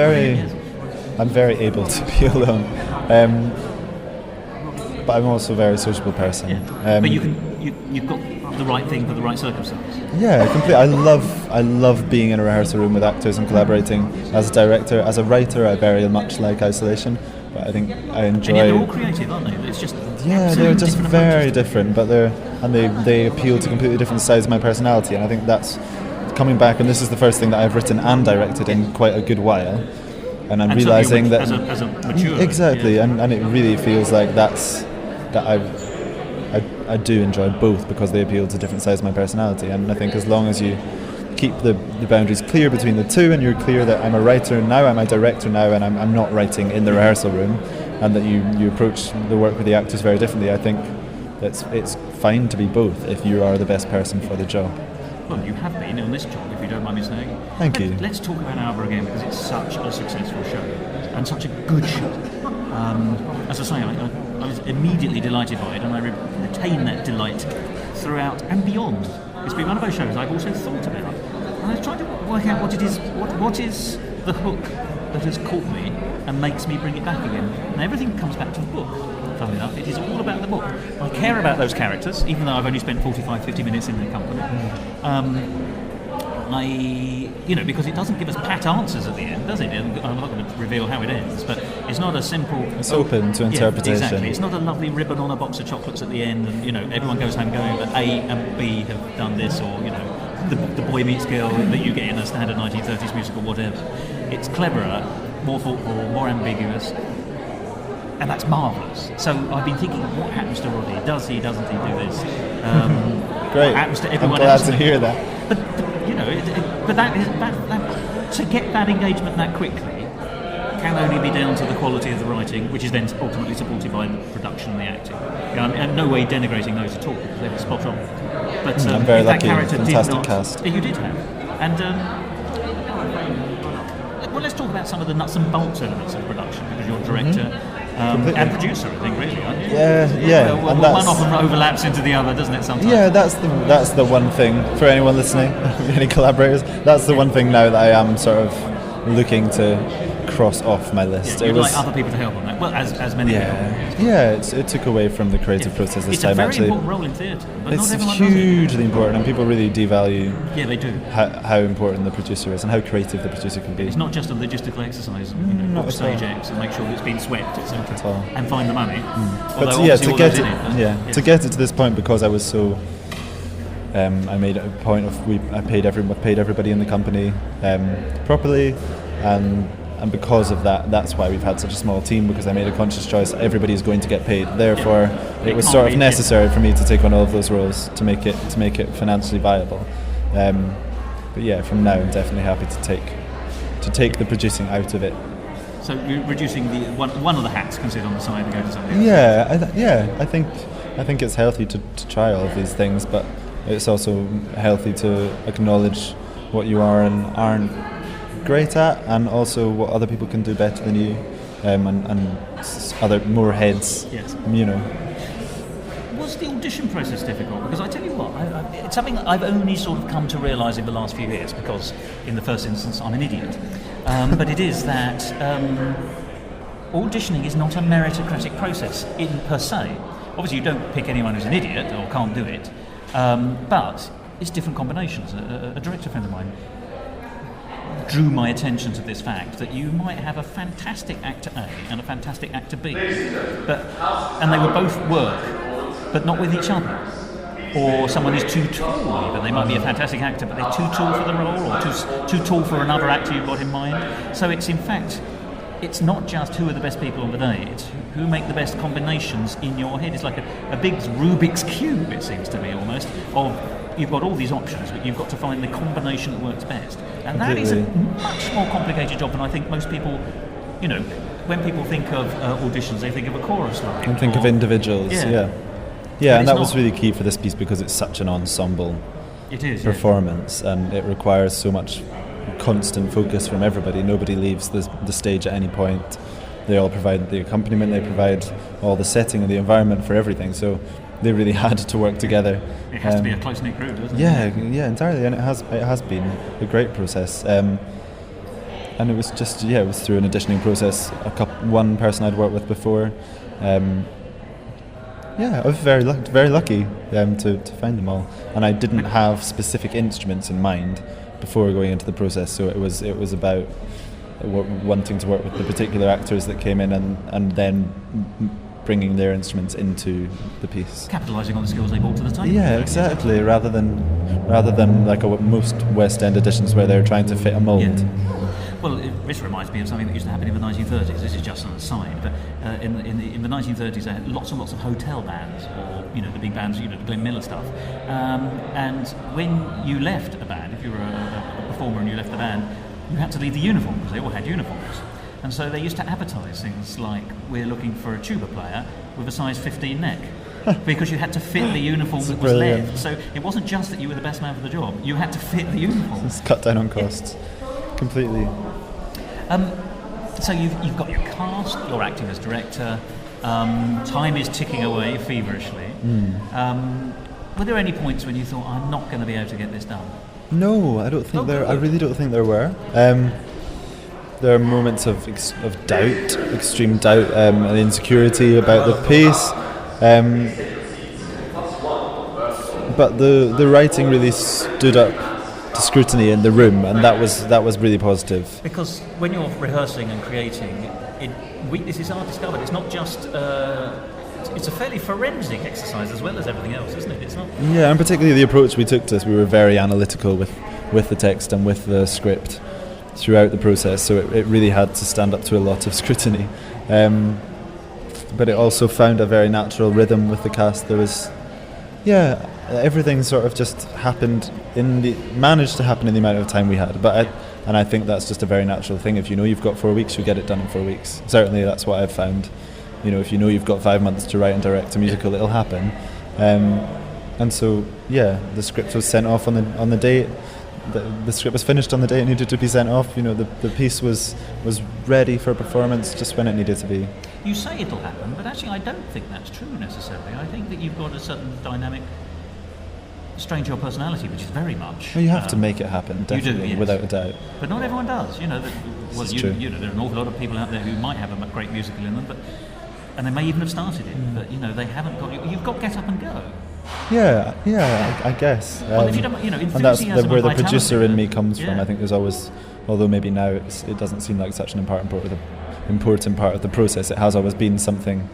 very able to be alone. But I'm also a very sociable person. Yeah. But you've got the right thing for the right circumstance. Yeah, completely. I love being in a rehearsal room with actors and collaborating. As a director, as a writer, I very much like isolation. But I think I enjoy. And yet they're all creative, aren't they? It's just they're just very different, but they appeal to completely different sides of my personality, and I think that's coming back. And this is the first thing that I've written and directed in quite a good while, and I'm realizing that as a mature, exactly, and it really feels like that I do enjoy both because they appeal to different sides of my personality, and I think as long as you keep the boundaries clear between the two, and you're clear that I'm a writer now, I'm a director now, and I'm not writing in the rehearsal room, and that you approach the work with the actors very differently, I think it's fine to be both if you are the best person for the job. Well, you have been on this job, if you don't mind me saying. Thank you. Let's talk about Alba again, because it's such a successful show and such a good show. As I say, I was immediately delighted by it, and I retain that delight throughout and beyond. It's been one of those shows I've also thought about. And I was trying to work out what it is. What is the hook that has caught me and makes me bring it back again? And everything comes back to the book. Funnily enough, it is all about the book. I care about those characters, even though I've only spent 45-50 minutes in their company. Because it doesn't give us pat answers at the end, does it? And I'm not going to reveal how it ends, but it's not a simple... It's open to interpretation. Yeah, exactly. It's not a lovely ribbon on a box of chocolates at the end, and everyone goes home going, but A and B have done this, or the boy meets girl that you get in a standard 1930s musical, whatever. It's cleverer, more thoughtful, more ambiguous. And that's marvellous. So I've been thinking, what happens to Roddy? Doesn't he do this? Great. What happens to everyone I'm else? glad to hear that. But to get that engagement that quickly can only be down to the quality of the writing, which is then ultimately supported by the production and the acting. I'm in no way denigrating those at all, because they were spot on. But I'm very if that lucky. character Fantastic did not, cast. You did have. And well, let's talk about some of the nuts and bolts elements of production, because you're director. And producer, I think, really, aren't you? Yeah. Well, and one often overlaps into the other, doesn't it? Sometimes. Yeah, that's the one thing for anyone listening, any collaborators. That's the one thing now that I am sort of looking to cross off my list. Yeah, you'd like other people to help on that. Well, as many people. Yeah, it took away from the creative process this time. It's a very important role in theatre, but it's not everyone hugely does it. important, and people really devalue. Yeah, they do. How important the producer is and how creative the producer can be. It's not just a logistical exercise. Book stage X and make sure it's been swept, etc. And find the money. But to get it to this point, because I was so. I made a point of I paid everybody in the company properly, and because of that, that's why we've had such a small team, because I made a conscious choice. Everybody is going to get paid. Therefore, it was sort of necessary for me to take on all of those roles to make it financially viable. But yeah, from now I'm definitely happy to take the producing out of it. So you're reducing the one of the hats can sit on the side and go to something else. I think it's healthy to try all of these things, but it's also healthy to acknowledge what you are and aren't great at, and also what other people can do better than you, and other more heads. Yes. Was the audition process difficult? Because I tell you what, it's something that I've only sort of come to realise in the last few years, because in the first instance I'm an idiot. But it is that auditioning is not a meritocratic process in per se. Obviously you don't pick anyone who's an idiot or can't do it, but it's different combinations. A director friend of mine drew my attention to this fact that you might have a fantastic actor A and a fantastic actor B, and they would both work, but not with each other. Or someone is too tall, even. They might be a fantastic actor, but they're too tall for the role, or too tall for another actor you've got in mind. So it's not just who are the best people on the day, it's who make the best combinations in your head. It's like a big Rubik's Cube, it seems to me, almost, of you've got all these options, but you've got to find the combination that works best. And that is a much more complicated job than I think most people, when people think of auditions, they think of a chorus line. And think of individuals, yeah, and that was really key for this piece, because it's such an ensemble performance, and it requires so much constant focus from everybody. Nobody leaves the stage at any point. They all provide the accompaniment, they provide all the setting and the environment for everything, so they really had to work together. It has to be a close-knit crew, doesn't it? Yeah, entirely, and it has been a great process. And it was just, it was through an auditioning process. One person I'd worked with before. I was very lucky to find them all, and I didn't have specific instruments in mind before going into the process. So it was about wanting to work with the particular actors that came in, and then bringing their instruments into the piece. Capitalising on the skills they brought to the table. Yeah, exactly. Rather than like most West End editions where they're trying to fit a mould. Yeah. Well, this reminds me of something that used to happen in the 1930s. This is just an aside, but in the 1930s they had lots and lots of hotel bands, or the big bands, the Glenn Miller stuff. And when you left a band, if you were a performer and you left the band, you had to leave the uniform, because they all had uniforms. And so they used to advertise things like, we're looking for a tuba player with a size 15 neck, because you had to fit the uniform that was left. So it wasn't just that you were the best man for the job, you had to fit the uniform. It's cut down on costs, completely. So you've got your cast, you're acting as director, time is ticking away feverishly. Were there any points when you thought, I'm not going to be able to get this done? No, I don't think I really don't think there were. There are moments of doubt, extreme doubt, and insecurity about the pace. But the writing really stood up to scrutiny in the room, and that was really positive. Because when you're rehearsing and creating, weaknesses are discovered. It's not just. It's a fairly forensic exercise as well as everything else, isn't it? It's not. Yeah, and particularly the approach we took to this, we were very analytical with the text and with the script throughout the process. So it really had to stand up to a lot of scrutiny. But it also found a very natural rhythm with the cast. There was, everything sort of just managed to happen in the amount of time we had. And I think that's just a very natural thing. If you know you've got 4 weeks, you get it done in 4 weeks. Certainly that's what I've found. If you know you've got 5 months to write and direct a musical, it'll happen. And so, the script was sent off on the day. The script was finished on the day it needed to be sent off. The piece was ready for performance just when it needed to be. You say it'll happen, but actually I don't think that's true necessarily. I think that you've got a certain dynamic, strange your personality, which is very much. Well, you have to make it happen, definitely, you do, yes. Without a doubt. But not everyone does. True. There are an awful lot of people out there who might have a great musical in them, and they may even have started it, but they haven't got. You've got to get up and go. I guess. Well, if you don't, and that's where the producer in me comes from. Yeah. I think there's always, although maybe now it doesn't seem like such an important part of the process. It has always been something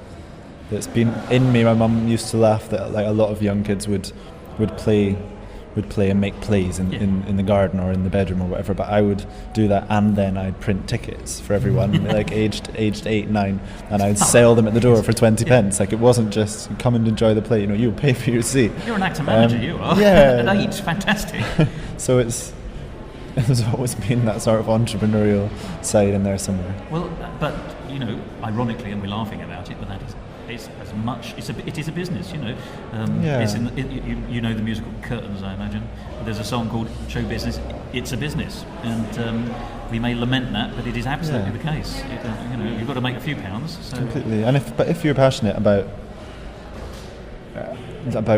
that's been in me. My mum used to laugh that like a lot of young kids would play and make plays in the garden or in the bedroom or whatever, but I would do that and then I'd print tickets for everyone like aged 8, 9, and I'd sell them at the door for 20 pence. Like, it wasn't just come and enjoy the play, you pay for your seat. You're an actor manager, you are. Yeah. At 8, fantastic. So there's always been that sort of entrepreneurial side in there somewhere. Well, but ironically, and we're laughing about it, but that is. It's as much. It is a business, It's the musical Curtains, I imagine. But there's a song called "Show Business." It's a business, and we may lament that, but it is absolutely the case. You've got to make a few pounds. So. Completely. And if you're passionate about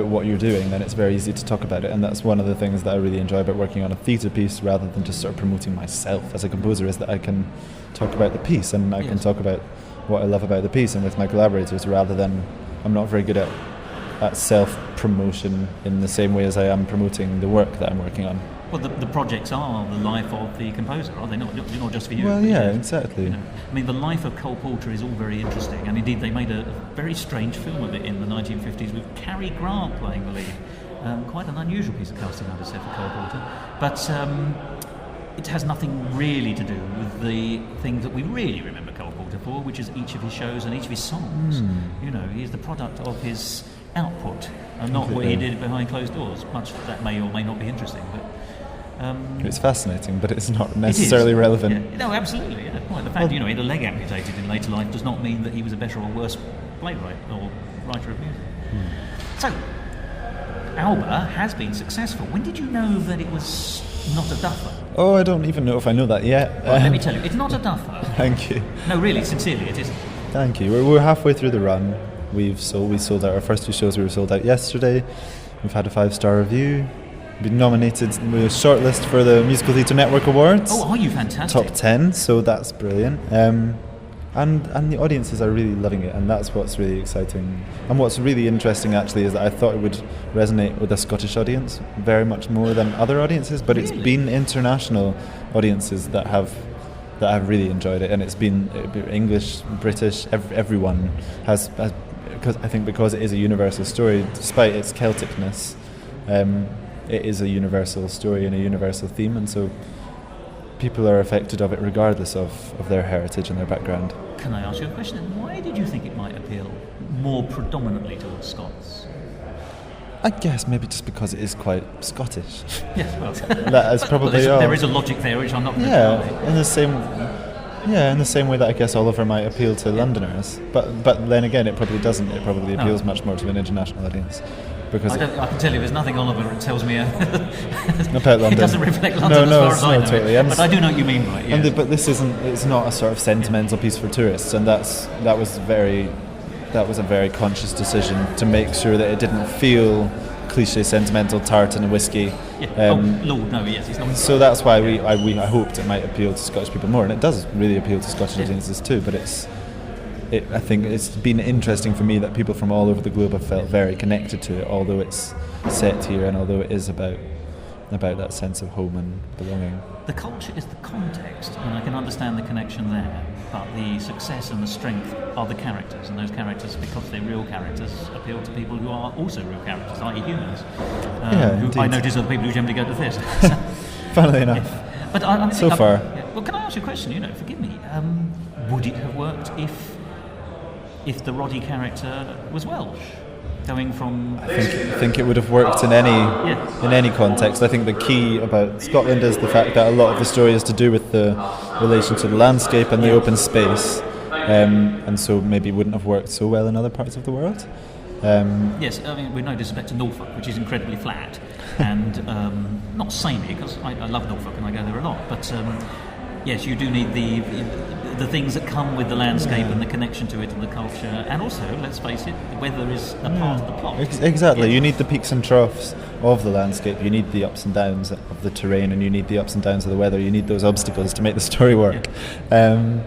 what you're doing, then it's very easy to talk about it. And that's one of the things that I really enjoy about working on a theatre piece, rather than just sort of promoting myself as a composer, is that I can talk about the piece and I can talk about what I love about the piece and with my collaborators, rather than I'm not very good at self-promotion in the same way as I am promoting the work that I'm working on. Well, the projects are the life of the composer, are they not? Not just for you. Well, yeah, exactly. I mean, the life of Cole Porter is all very interesting, and indeed they made a very strange film of it in the 1950s with Cary Grant playing the lead. Quite an unusual piece of casting, I would say, for Cole Porter. But it has nothing really to do with the thing that we really remember Cole Porter for, which is each of his shows and each of his songs. He is the product of his output and not what he did behind closed doors. Much that may or may not be interesting, but it's fascinating, but it's not necessarily relevant. Yeah. No, absolutely. Yeah. Well, the fact he had a leg amputated in later life does not mean that he was a better or worse playwright or writer of music. So, Alba has been successful. When did you know that it was not a duffer? Oh, I don't even know if I know that yet. Well, let me tell you, it's not a duffer. Thank you. No, really, sincerely, it isn't. Thank you. We're halfway through the run. We sold out our first 2 shows. We were sold out yesterday. We've had a 5-star review. We've been nominated. We're shortlist for the Musical Theatre Network Awards. Oh, are you fantastic? Top 10, so that's brilliant. And the audiences are really loving it, and that's what's really exciting. And what's really interesting actually is that I thought it would resonate with a Scottish audience very much more than other audiences, but It's been international audiences that have really enjoyed it, and it's been English, British, everyone has because it is a universal story, despite its Celticness. It is a universal story and a universal theme, and so people are affected of it regardless of their heritage and their background. Can I ask you a question? Why did you think it might appeal more predominantly towards Scots? I guess maybe just because it is quite Scottish. Yes, well, that is probably there is a logic there which I'm not going to deny. In the same way that I guess Oliver might appeal to Londoners, but then again it probably doesn't. It probably appeals much more to an international audience. Because I can tell you, there's nothing Oliver that tells me about London. It doesn't reflect London as far as I know. Totally. But I do know what you mean, right? Yeah. But this isn't. It's not a sort of sentimental piece for tourists, and that was a very conscious decision to make sure that it didn't feel cliche sentimental tart and a whiskey. Lord, no, yes, he's not. So that's why I hoped it might appeal to Scottish people more, and it does really appeal to Scottish audiences too. But I think it's been interesting for me that people from all over the globe have felt very connected to it, although it's set here and although it is about that sense of home and belonging. The culture is the context, and I can understand the connection there, but the success and the strength are the characters, and those characters, because they're real characters, appeal to people who are also real characters, i.e. humans. Who I notice are the people who generally go to the theatre. Funnily enough. Yeah. But I so far. Well, can I ask you a question? Forgive me. Would it have worked if the Roddy character was Welsh? Going from, I think it would have worked in any context. I think the key about Scotland is the fact that a lot of the story is to do with the relation to the landscape and the open space, and so maybe it wouldn't have worked so well in other parts of the world. Yes, I mean, with no disrespect to Norfolk, which is incredibly flat, and not samey, because I love Norfolk and I go there a lot, but yes, you do need the things that come with the landscape and the connection to it and the culture, and also, let's face it, the weather is a part of the plot. Exactly, you need the peaks and troughs of the landscape, you need the ups and downs of the terrain, and you need the ups and downs of the weather, you need those obstacles to make the story work. And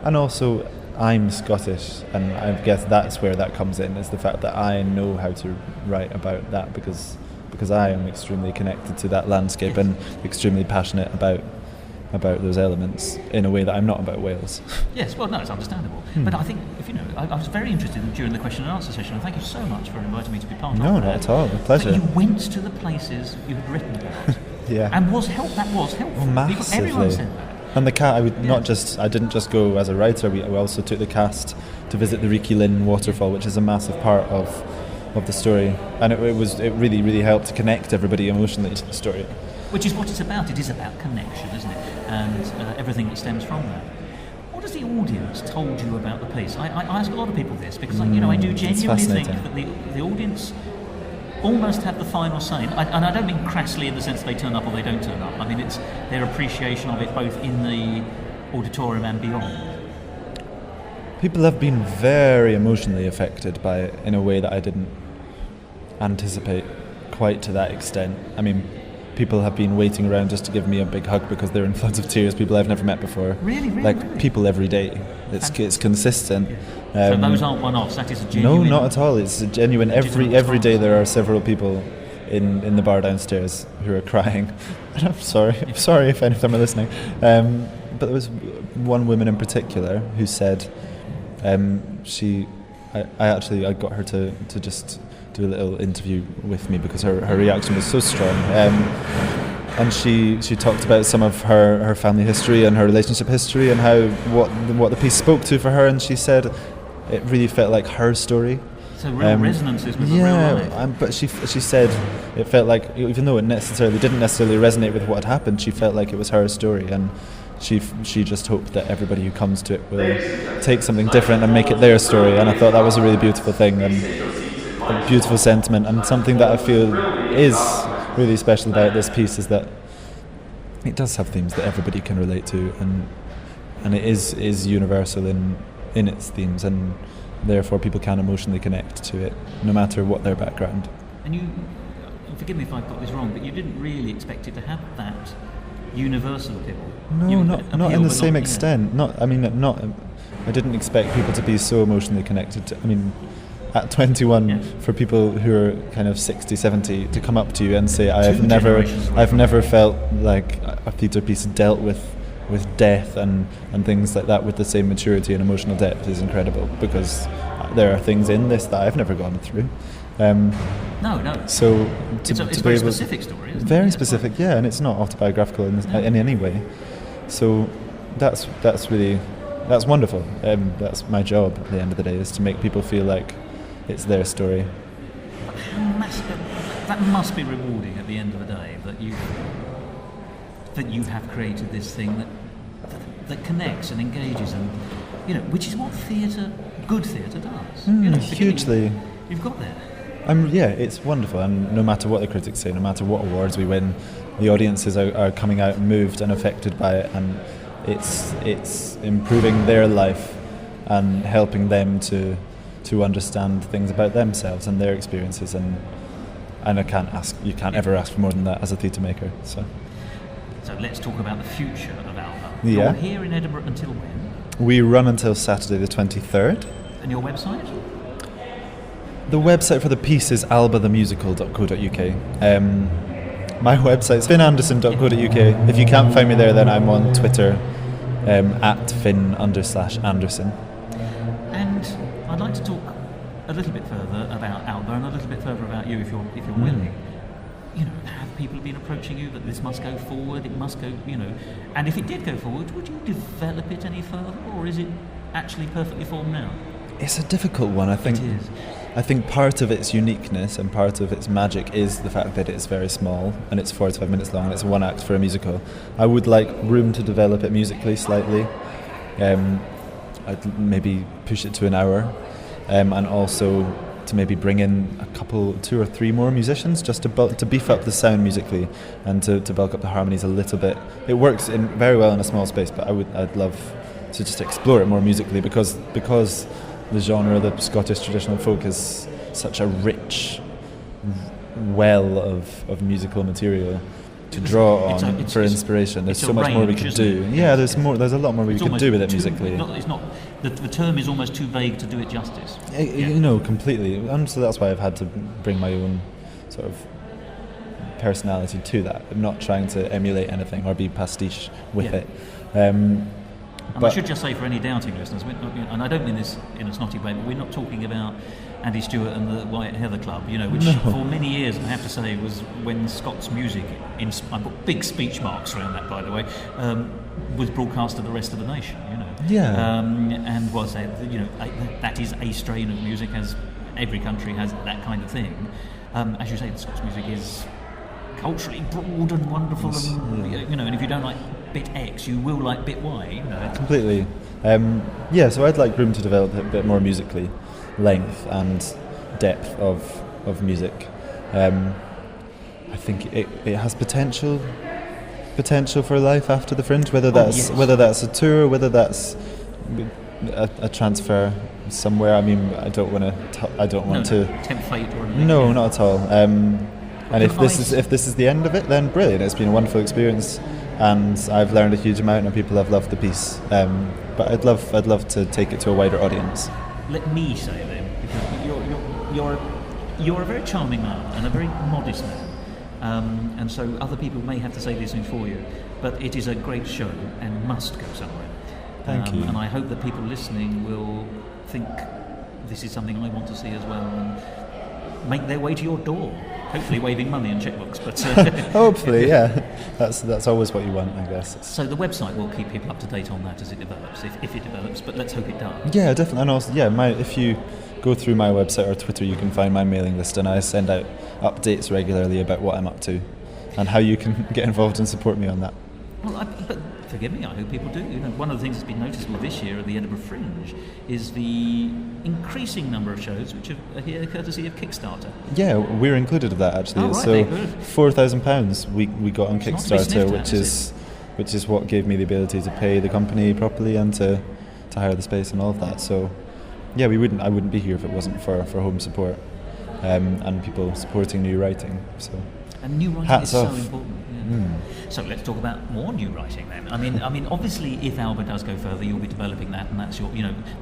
also I'm Scottish, and I guess that's where that comes in, is the fact that I know how to write about that because I am extremely connected to that landscape and extremely passionate about those elements in a way that I'm not about Wales. Yes, well, no, it's understandable. But I think, I was very interested during the question and answer session, and thank you so much for inviting me to be part of that. No, not at all, a pleasure. But you went to the places you had written about. Yeah. And that was helpful. Oh, massively. Everyone said that. And the cast, I didn't just go as a writer, we also took the cast to visit the Reekie Lynn waterfall, which is a massive part of the story, and it really, really helped to connect everybody emotionally to the story. Which is what it's about. It is about connection, isn't it? And everything that stems from that. What has the audience told you about the piece? I ask a lot of people this because I do genuinely think that the audience almost have the final say, and I don't mean crassly in the sense they turn up or they don't turn up. I mean it's their appreciation of it both in the auditorium and beyond. People have been very emotionally affected by it in a way that I didn't anticipate quite to that extent. I mean, people have been waiting around just to give me a big hug because they're in floods of tears, people I've never met before. Really? People every day. It's consistent. So those aren't one-offs, that is a genuine... No, not at all. It's a genuine... Every day there are several people in the bar downstairs who are crying. And I'm sorry if any of them are listening. But there was one woman in particular who said... I got her to just do a little interview with me because her reaction was so strong, and she talked about some of her family history and her relationship history and how what the piece spoke to for her, and she said it really felt like her story. So real resonances with real life. But she said it felt like, even though it didn't necessarily resonate with what had happened, she felt like it was her story, and she just hoped that everybody who comes to it will take something different and make it their story. And I thought that was a really beautiful thing and a beautiful sentiment, and something that I feel is really special about this piece is that it does have themes that everybody can relate to, and it is universal in its themes, and therefore people can emotionally connect to it no matter what their background. And you, forgive me if I've got this wrong, but you didn't really expect it to have that universal appeal. No, not in the same extent. I didn't expect people to be so emotionally connected to, at 21, for people who are kind of 60, 70 to come up to you and say, I've never felt like a theatre piece dealt with death and things like that with the same maturity and emotional depth is incredible, because there are things in this that I've never gone through. No. So it's a very specific story, isn't it? Very specific, yeah, and it's not autobiographical in any way. So that's wonderful. That's my job at the end of the day, is to make people feel like it's their story. That must be rewarding at the end of the day, that you have created this thing that connects and engages, and which is what good theatre does. Hugely. You've got there. It's wonderful, and no matter what the critics say, no matter what awards we win, the audiences are coming out moved and affected by it, and it's improving their life and helping them to to understand things about themselves and their experiences, and you can't ever ask for more than that as a theatre maker. So let's talk about the future of Alba. Yeah. You're here in Edinburgh until when? We run until Saturday the 23rd. And your website? The website for the piece is albathemusical.co.uk. My website's finnanderson.co.uk. If you can't find me there, then I'm on Twitter at Finn_Anderson. And I'd like to talk a little bit further about Alba and a little bit further about you, if you're willing. You know, have people been approaching you that this must go forward? It must go, you know. And if it did go forward, would you develop it any further, or is it actually perfectly formed now? It's a difficult one. I think. It is. I think part of its uniqueness and part of its magic is the fact that it's very small and it's 45 minutes long and it's one act for a musical. I would like room to develop it musically slightly. I'd maybe push it to an hour, and also to maybe bring in two or three more musicians just to beef up the sound musically and to bulk up the harmonies a little bit. It works very well in a small space, but I'd love to just explore it more musically because the genre, the Scottish traditional folk, is such a rich well of musical material to draw on for inspiration. There's so much more we could do. Yeah, there's a lot more we could do with it musically. The term is almost too vague to do it justice. You know, completely. And so that's why I've had to bring my own sort of personality to that. I'm not trying to emulate anything or be pastiche with it. And I should just say for any doubting listeners, and I don't mean this in a snotty way, but we're not talking about Andy Stewart and the White Heather Club, which for many years, I have to say, was when Scots music, I put big speech marks around that, by the way, was broadcast to the rest of the nation, Yeah. And was that is a strain of music, as every country has that kind of thing. As you say, the Scots music is culturally broad and wonderful, and if you don't like bit X, you will like bit Y. Completely. So I'd like room to develop it a bit more musically, length and depth of music. I think it has potential for life after the Fringe, whether that's a tour, whether that's a transfer somewhere. I mean, I don't want to tempt fate or anything. No, not at all. And if this is the end of it, then brilliant. It's been a wonderful experience, and I've learned a huge amount, and people have loved the piece. But I'd love to take it to a wider audience. Let me say then, because you're a very charming man and a very modest man, and so other people may have to say these things for you. But it is a great show and must go somewhere. Thank you. And I hope that people listening will think this is something I want to see as well, and make their way to your door. Hopefully waving money and checkbooks, but hopefully, yeah, that's always what you want, I guess. So the website will keep people up to date on that as it develops, if it develops. But let's hope it does. Yeah, definitely. And also, if you go through my website or Twitter, you can find my mailing list, and I send out updates regularly about what I'm up to and how you can get involved and support me on that. Well, but forgive me, I hope people do. One of the things that's been noticeable this year at the Edinburgh Fringe is the increasing number of shows which are here courtesy of Kickstarter. Yeah, we're included of that actually. Oh, right, so £4,000 we got on Kickstarter, which is what gave me the ability to pay the company properly and to hire the space and all of that. So yeah, I wouldn't be here if it wasn't for home support and people supporting new writing. So and new writing hats is off. so important. So let's talk about more new writing then. I mean, obviously, if Alba does go further, you'll be developing that, and that's your,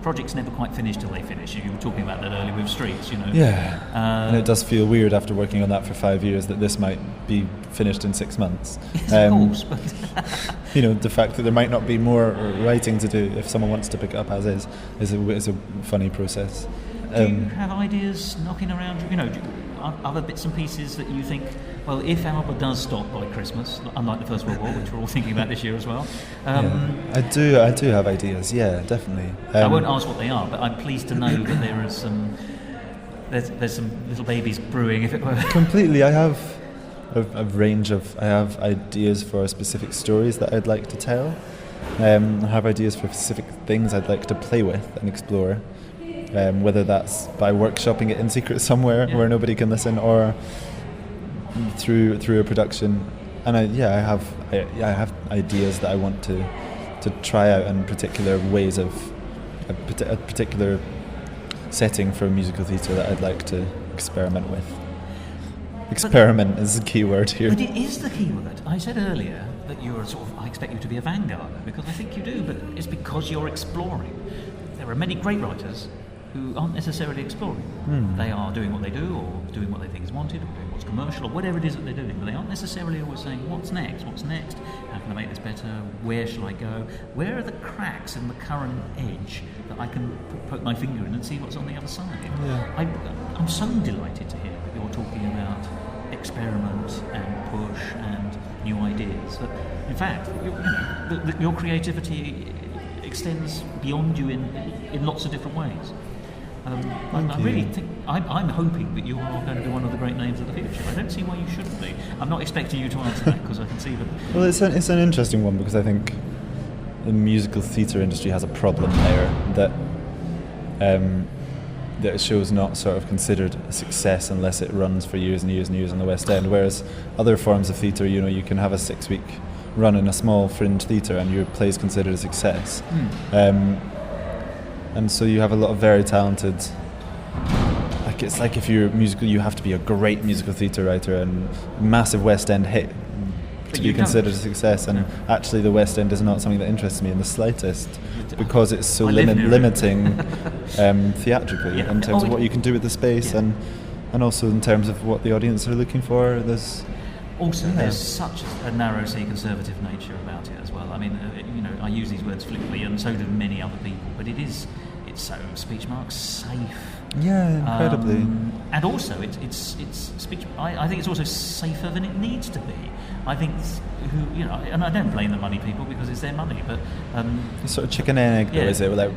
projects never quite finish till they finish. You were talking about that earlier with Streets, Yeah, and it does feel weird after working on that for 5 years that this might be finished in 6 months. Yes, of course, but the fact that there might not be more writing to do if someone wants to pick it up as is a funny process. Do you have ideas knocking around? Other bits and pieces that you think, well, if Alba does stop by Christmas, unlike the First World War, which we're all thinking about this year as well. I do have ideas. Yeah, definitely. I won't ask what they are, but I'm pleased to know that there is there's some little babies brewing, if it were. Completely. I have a range of. I have ideas for specific stories that I'd like to tell. I have ideas for specific things I'd like to play with and explore. Whether that's by workshopping it in secret somewhere where nobody can listen, or through a production. And I have ideas that I want to try out in particular ways of a particular setting for musical theatre that I'd like to experiment with. Experiment is the key word here. But it is the key word. I said earlier that you're I expect you to be a vanguarder, because I think you do, but it's because you're exploring. There are many great writers who aren't necessarily exploring. They are doing what they do, or doing what they think is wanted, or doing what's commercial, or whatever it is that they're doing, but they aren't necessarily always saying, what's next, how can I make this better, where shall I go, where are the cracks in the current edge that I can poke my finger in and see what's on the other side. Yeah. I'm so delighted to hear that you're talking about experiment and push and new ideas, that in fact your creativity extends beyond you in lots of different ways. I really think I'm hoping that you are going to be one of the great names of the future. I don't see why you shouldn't be. I'm not expecting you to answer that, because I can see that. Well, it's an interesting one, because I think the musical theatre industry has a problem there that a show's not sort of considered a success unless it runs for years and years and years in the West End, whereas other forms of theatre, you can have a 6-week run in a small fringe theatre and your play's considered a success. And so you have a lot of very talented, it's like if you're musical, you have to be a great musical theatre writer and massive West End hit to be considered a success, and actually the West End is not something that interests me in the slightest, because it's so limiting theatrically in terms of what you can do with the space, and also in terms of what the audience are looking for. There's such a narrow-sea conservative nature about it as well. I mean, I use these words flippantly, and so do many other people, but it's so, speech marks, safe. Yeah, incredibly. And also, it's speech. I think it's also safer than it needs to be. I think and I don't blame the money people, because it's their money, but it's sort of chicken and egg, though, is it? Like,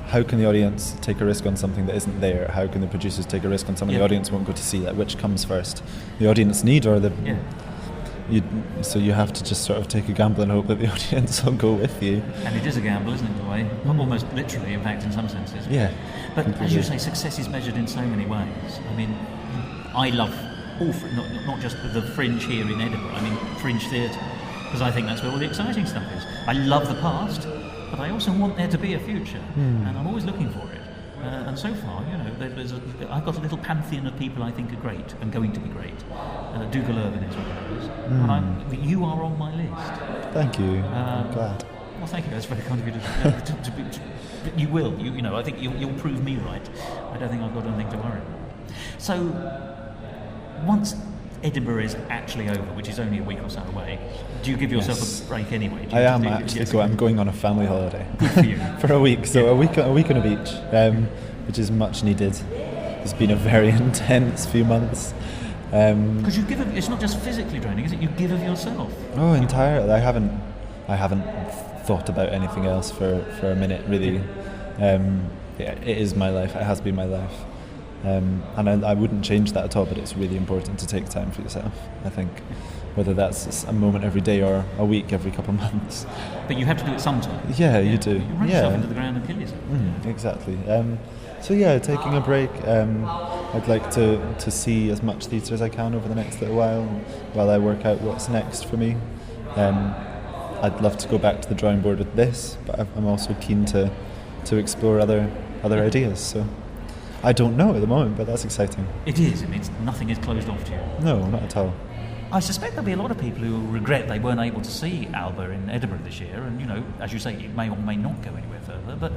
how can the audience take a risk on something that isn't there? How can the producers take a risk on something the audience won't go to see? Like, which comes first, the audience need or the? So you have to just sort of take a gamble and hope that the audience will go with you. And it is a gamble, isn't it, in a way? Almost literally, in fact, in some senses. Yeah. But as you say, success is measured in so many ways. I mean, I love all, not just the Fringe here in Edinburgh, I mean Fringe theatre, because I think that's where all the exciting stuff is. I love the past, but I also want there to be a future, and I'm always looking for it. And so far, I've got a little pantheon of people I think are great and going to be great. Dougal Irvin is one of those. But you are on my list. Thank you. I'm glad. Well, thank you. That's very kind of you to you will. I think you'll prove me right. I don't think I've got anything to worry about. So, once Edinburgh is actually over, which is only a week or so away, do you give yourself a break anyway? I'm going on a family holiday. Good for you. For a week, so a week on a beach, which is much needed. It's been a very intense few months. Because you give it's not just physically draining, is it? You give of yourself. Oh, entirely. I haven't thought about anything else for a minute, really. It is my life. It has been my life. And I wouldn't change that at all, but it's really important to take time for yourself, I think, whether that's a moment every day or a week every couple of months. But you have to do it sometime. Yeah, you do. You run yourself into the ground and kill yourself. Exactly. Taking a break. I'd like to see as much theatre as I can over the next little while I work out what's next for me. I'd love to go back to the drawing board with this, but I'm also keen to explore other ideas. So I don't know at the moment, but that's exciting. It is. It means nothing is closed off to you. No, not at all. I suspect there'll be a lot of people who regret they weren't able to see Alba in Edinburgh this year, and as you say, it may or may not go anywhere further, but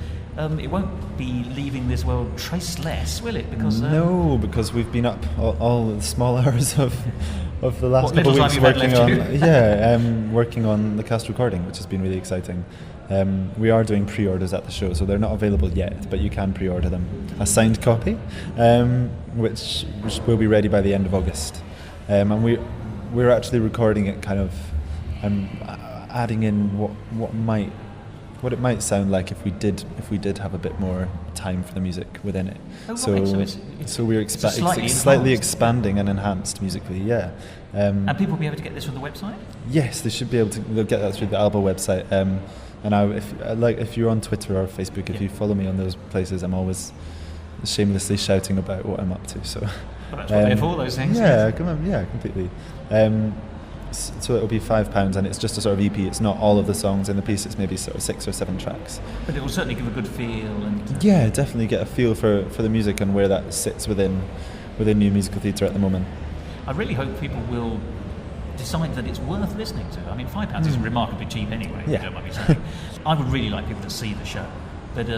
it won't be leaving this world traceless, will it? Because no, because we've been up all the small hours of the last couple of weeks working on the cast recording, which has been really exciting. We are doing pre-orders at the show, so they're not available yet, but you can pre-order them. A signed copy, which will be ready by the end of August. And we're actually recording it kind of adding in what it might sound like if we did have a bit more time for the music within it. So we're slightly expanding and enhanced musically, yeah. And people will be able to get this from the website? Yes, they should be able to. They'll get that through the Alba website. And if you're on Twitter or Facebook, if you follow me on those places, I'm always shamelessly shouting about what I'm up to. So that's what they're for, those things. Yeah, come on, yeah, completely. So it'll be £5, and it's just a sort of EP. It's not all of the songs in the piece. It's maybe sort of 6 or 7 tracks. But it will certainly give a good feel. And yeah, definitely get a feel for the music and where that sits within new musical theatre at the moment. I really hope people will decide that it's worth listening to. I mean, £5 is remarkably cheap anyway. Yeah. You don't mind me saying. I would really like people to see the show, but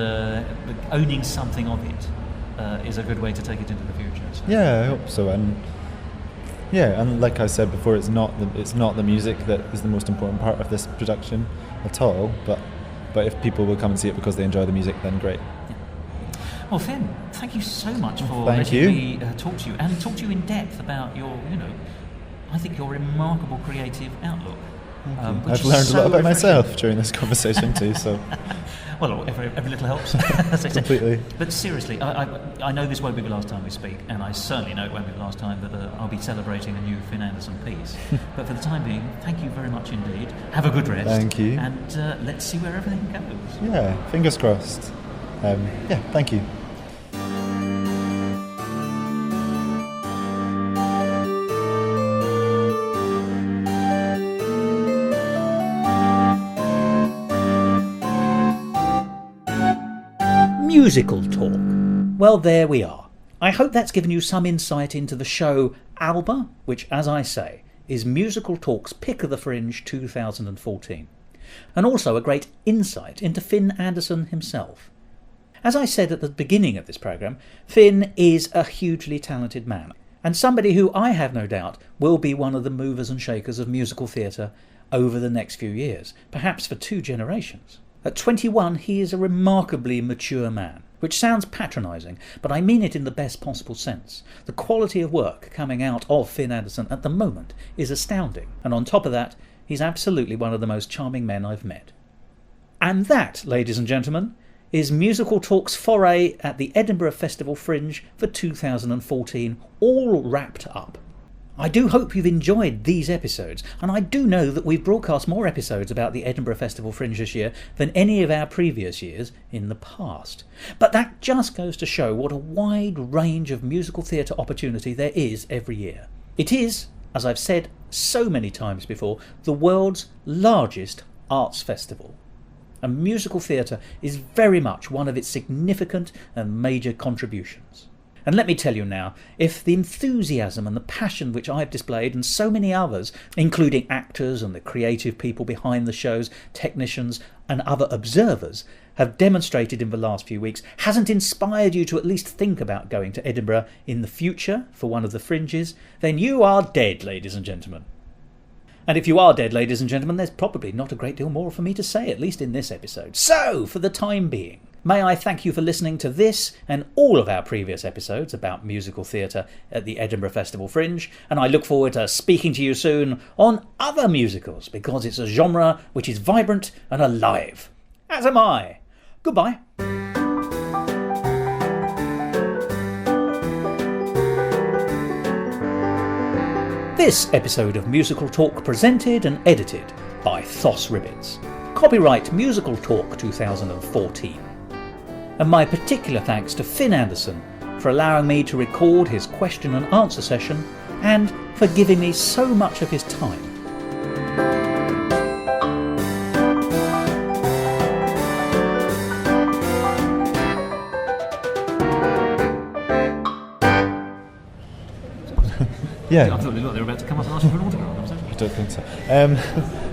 owning something of it is a good way to take it into the future. So. Yeah, I hope so. And like I said before, it's not the music that is the most important part of this production at all. But if people will come and see it because they enjoy the music, then great. Yeah. Well, Finn, thank you so much for Thank letting you. me talk to you and talk to you in depth about your, I think your remarkable creative outlook. I've learned a lot about myself during this conversation too. So. Well, every little helps. As I said. Completely. But seriously, I know this won't be the last time we speak, and I certainly know it won't be the last time that I'll be celebrating a new Finn Anderson piece. But for the time being, thank you very much indeed. Have a good rest. Thank you. And let's see where everything goes. Yeah, fingers crossed. Thank you. Musical talk. Well, there we are. I hope that's given you some insight into the show Alba, which, as I say, is Musical Talk's Pick of the Fringe 2014. And also a great insight into Finn Anderson himself. As I said at the beginning of this programme, Finn is a hugely talented man, and somebody who I have no doubt will be one of the movers and shakers of musical theatre over the next few years, perhaps for 2 generations. At 21, he is a remarkably mature man, which sounds patronising, but I mean it in the best possible sense. The quality of work coming out of Finn Anderson at the moment is astounding, and on top of that, he's absolutely one of the most charming men I've met. And that, ladies and gentlemen, is Musical Talk's foray at the Edinburgh Festival Fringe for 2014, all wrapped up. I do hope you've enjoyed these episodes, and I do know that we've broadcast more episodes about the Edinburgh Festival Fringe this year than any of our previous years in the past. But that just goes to show what a wide range of musical theatre opportunity there is every year. It is, as I've said so many times before, the world's largest arts festival. And musical theatre is very much one of its significant and major contributions. And let me tell you now, if the enthusiasm and the passion which I've displayed, and so many others, including actors and the creative people behind the shows, technicians and other observers, have demonstrated in the last few weeks, hasn't inspired you to at least think about going to Edinburgh in the future for one of the fringes, then you are dead, ladies and gentlemen. And if you are dead, ladies and gentlemen, there's probably not a great deal more for me to say, at least in this episode. So, for the time being, may I thank you for listening to this and all of our previous episodes about musical theatre at the Edinburgh Festival Fringe, and I look forward to speaking to you soon on other musicals, because it's a genre which is vibrant and alive. As am I. Goodbye. This episode of Musical Talk presented and edited by Thos Ribbits. Copyright Musical Talk 2014. And my particular thanks to Finn Anderson for allowing me to record his question and answer session and for giving me so much of his time. Yeah. I thought they were about to come up and ask you for an autograph. I don't think so.